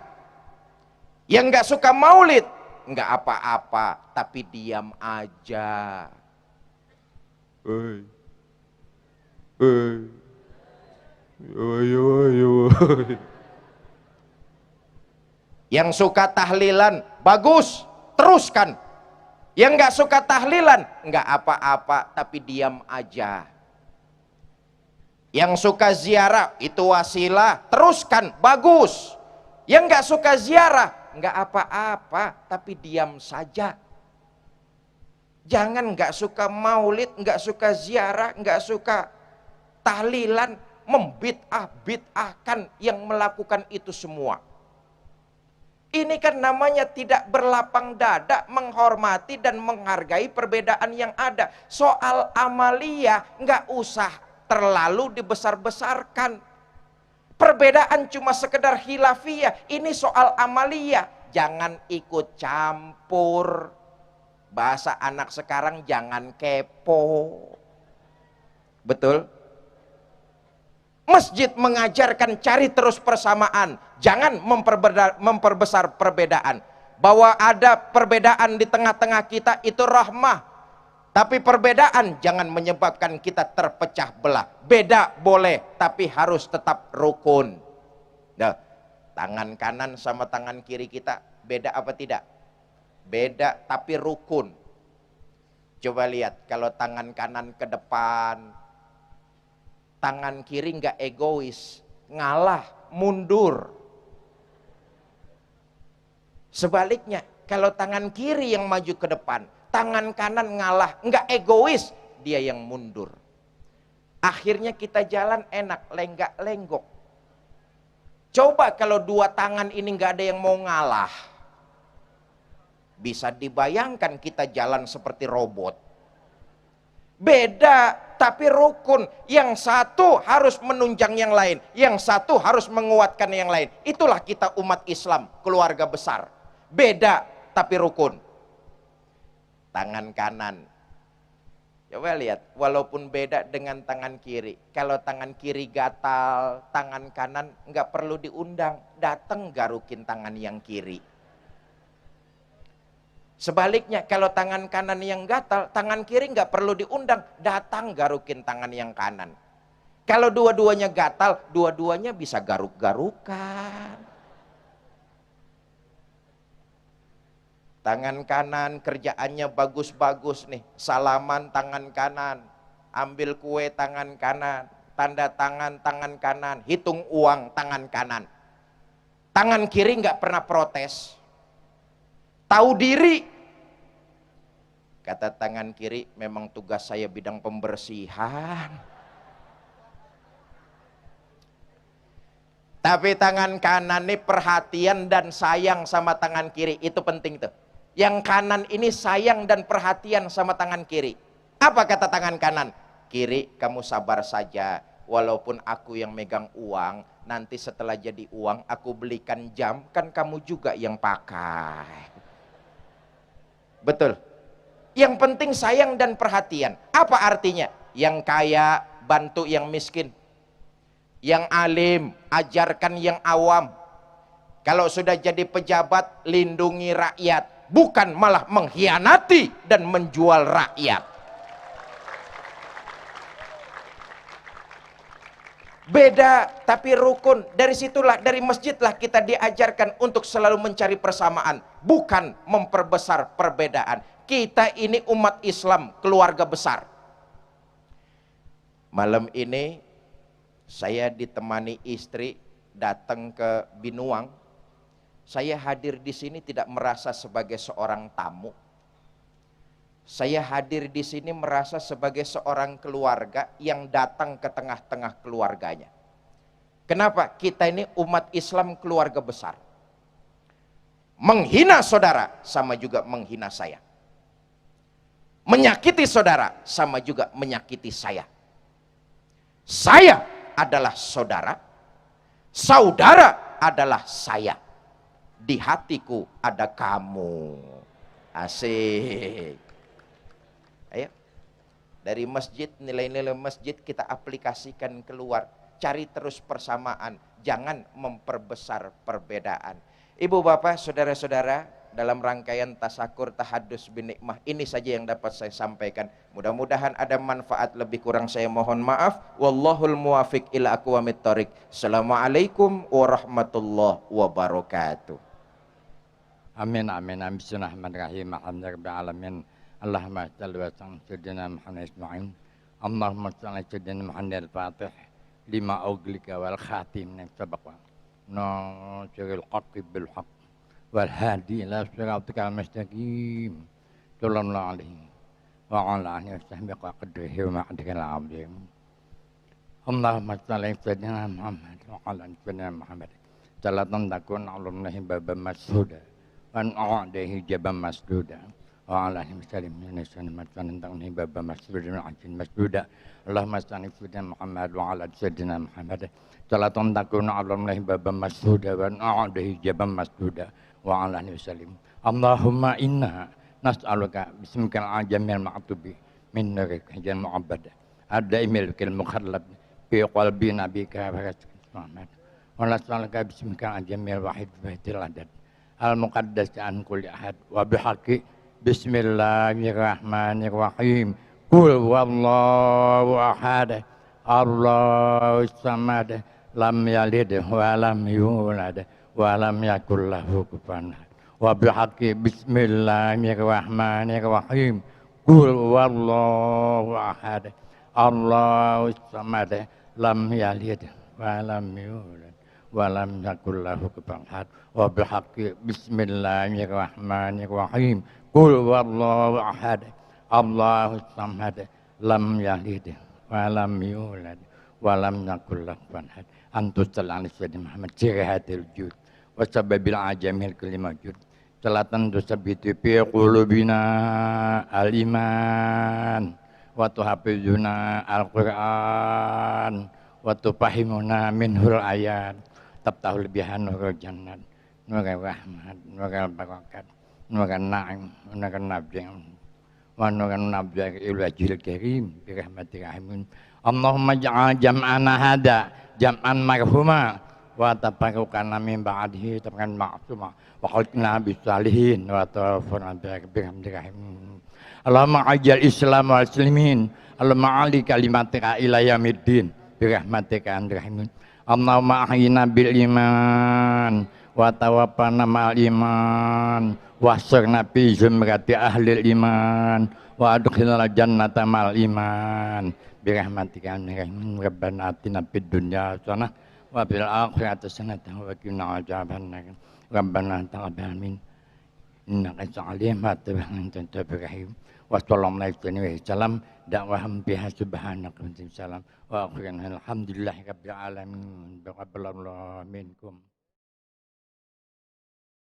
Yang nggak suka maulid, nggak apa-apa, tapi diam aja. Yang suka tahlilan, bagus, teruskan. Yang nggak suka tahlilan, nggak apa-apa, tapi diam aja. Yang suka ziarah, itu wasilah, teruskan, bagus. Yang nggak suka ziarah, nggak apa-apa, tapi diam saja. Jangan nggak suka maulid, nggak suka ziarah, nggak suka tahlilan, membid'ah-bid'ahkan yang melakukan itu semua. Ini kan namanya tidak berlapang dada, menghormati dan menghargai perbedaan yang ada. Soal amalia nggak usah terlalu dibesar-besarkan. Perbedaan cuma sekedar khilafiyah, ini soal amalia. Jangan ikut campur. Bahasa anak sekarang jangan kepo. Betul? Masjid mengajarkan cari terus persamaan, jangan memperbesar perbedaan. Bahwa ada perbedaan di tengah-tengah kita itu rahmah, tapi perbedaan jangan menyebabkan kita terpecah belah. Beda boleh, tapi harus tetap rukun. Nah, tangan kanan sama tangan kiri kita beda apa tidak? Beda tapi rukun. Coba lihat, kalau tangan kanan ke depan, tangan kiri nggak egois, ngalah, mundur. Sebaliknya, kalau tangan kiri yang maju ke depan, tangan kanan ngalah, nggak egois, dia yang mundur. Akhirnya kita jalan enak, lenggak-lenggok. Coba kalau dua tangan ini nggak ada yang mau ngalah, bisa dibayangkan kita jalan seperti robot. Beda tapi rukun. Yang satu harus menunjang yang lain, yang satu harus menguatkan yang lain. Itulah kita umat Islam, keluarga besar. Beda tapi rukun. Tangan kanan, coba lihat, walaupun beda dengan tangan kiri. Kalau tangan kiri gatal, tangan kanan nggak perlu diundang, datang garukin tangan yang kiri. Sebaliknya, kalau tangan kanan yang gatal, tangan kiri nggak perlu diundang, datang garukin tangan yang kanan. Kalau dua-duanya gatal, dua-duanya bisa garuk-garukan. Tangan kanan kerjaannya bagus-bagus nih, salaman tangan kanan, ambil kue tangan kanan, tanda tangan tangan kanan, hitung uang tangan kanan. Tangan kiri nggak pernah protes. Tahu diri. Kata tangan kiri, memang tugas saya bidang pembersihan. Tapi tangan kanan ini perhatian dan sayang sama tangan kiri. Itu penting tuh. Yang kanan ini sayang dan perhatian sama tangan kiri. Apa kata tangan kanan? Kiri, kamu sabar saja. Walaupun aku yang megang uang, nanti setelah jadi uang aku belikan jam, kan kamu juga yang pakai. Betul. Yang penting sayang dan perhatian. Apa artinya? Yang kaya bantu yang miskin. Yang alim, ajarkan yang awam. Kalau sudah jadi pejabat, lindungi rakyat. Bukan malah mengkhianati dan menjual rakyat. Beda tapi rukun. Dari situlah, dari masjidlah kita diajarkan untuk selalu mencari persamaan. Bukan memperbesar perbedaan. Kita ini umat Islam, keluarga besar. Malam ini saya ditemani istri datang ke Binuang. Saya hadir di sini tidak merasa sebagai seorang tamu. Saya hadir di sini merasa sebagai seorang keluarga yang datang ke tengah-tengah keluarganya. Kenapa? Kita ini umat Islam keluarga besar. Menghina saudara sama juga menghina saya. Menyakiti saudara sama juga menyakiti saya. Saya adalah saudara, saudara adalah saya. Di hatiku ada kamu. Asik. Ayo, dari masjid, nilai-nilai masjid kita aplikasikan keluar. Cari terus persamaan, jangan memperbesar perbedaan. Ibu bapak, saudara-saudara, dalam rangkaian tasakur tahadus bin nikmah ini saja yang dapat saya sampaikan. Mudah-mudahan ada manfaat, lebih kurang saya mohon maaf. Wallahul muwafiq ila aqwamit thoriq. Assalamualaikum warahmatullahi wabarakatuh. Amin amin amin. Bismillahirrahmanirrahim. Alhamdulillahirabbil alamin. Allahumma shalli wa sallim sayyidina Muhammad isma'in. Allahumma shalli sayyidina Muhammad al-Fatih lima uglika wal khatim min sabaqa. Nasiril haqqi bil haqq wal hadi ila siratikal mustaqim. Sallallahu alaihi wa ala alihi wasahbihi wa qadrihi wa ma'adikal azim. Allahumma shalli sayyidina Muhammad wa ala sayyidina Muhammad. Salatan takun alumnahi baba mashuda wan a'dahi jabam masduda wa ala alihi wasallam nasan matan takuni baba masduda ajin masduda. Allahumma shalli sayyidina Muhammad wa ala sayyidina Muhammad. Salatan takun alumnahi baba mashuda wan a'dahi jabam masduda wa ala alihi wasallam. Allahumma inna nas'aluka bismikal ajamil ma'tubi min narika jan mu'abbad ada imilkil mukhallab fi qalbi nabika Muhammad wa nas'aluka bismikal ajamil wahid wahidil adad al muqaddas an kulli ahad wa bihaqqi bismillahirrahmanirrahim qul wallahu ahad Allahus samad lam yalid wa lam yulad wa lam yakul lahu kufuwan ahad wa bihaqqi bismillahirrahmanirrahim qul wallahu ahad Allahus samad lam yalid wa lam yulad wa lam yakul lahu kufuwan ahad wa bihaqqi bismillahirrahmanirrahim qul wallahu ahad Allahus samad lam yalid wa lam yulad wa lam yakul lahu kufuwan ahad. Antus sallallahu alaihi Muhammad jirahatil jud wa sababil ajamil kalimajud. Salatan tusabitu fi qulubina al-iman wa tuhafizuna al-Qur'an wa tufahimuna minhul ayat tabtahul biha nurul jannat nurul rahmat nurul barakat nurul na'im nurul nabiyyin wa nurul nabiyyin ilwajil karim bi rahmatir rahimin. Allahumma ja'al jam'ana hada jam'an marhuma wa tabarrukana min ba'dihi tabarrukan ma'suma wa khalqna bisalihin wa tawaffana bihamdikahim. Allahumma ajal islam wal muslimin Allahumma ali kalimatika ila yaumiddin birahmatika anrahimin. Allahumma ahyina bil iman wa tawaffana ma'al iman wa asrna fi zumrati ahli iman wa adkhilna jannata ma'al iman birahmatika anrahimin. Rabbana atina fid dunya hasanah wa fil akhirati hasanah wa qina adzabannar. Rabbana taqabbal minna innaka antal alim wa tub anta rahim Wassalamualaikum warahmatullahi wabarakatuh. Dakwahum biha subhanaka wa salam. Wa akhiran alhamdulillahi rabbil alamin. Taqabbalallahu minkum.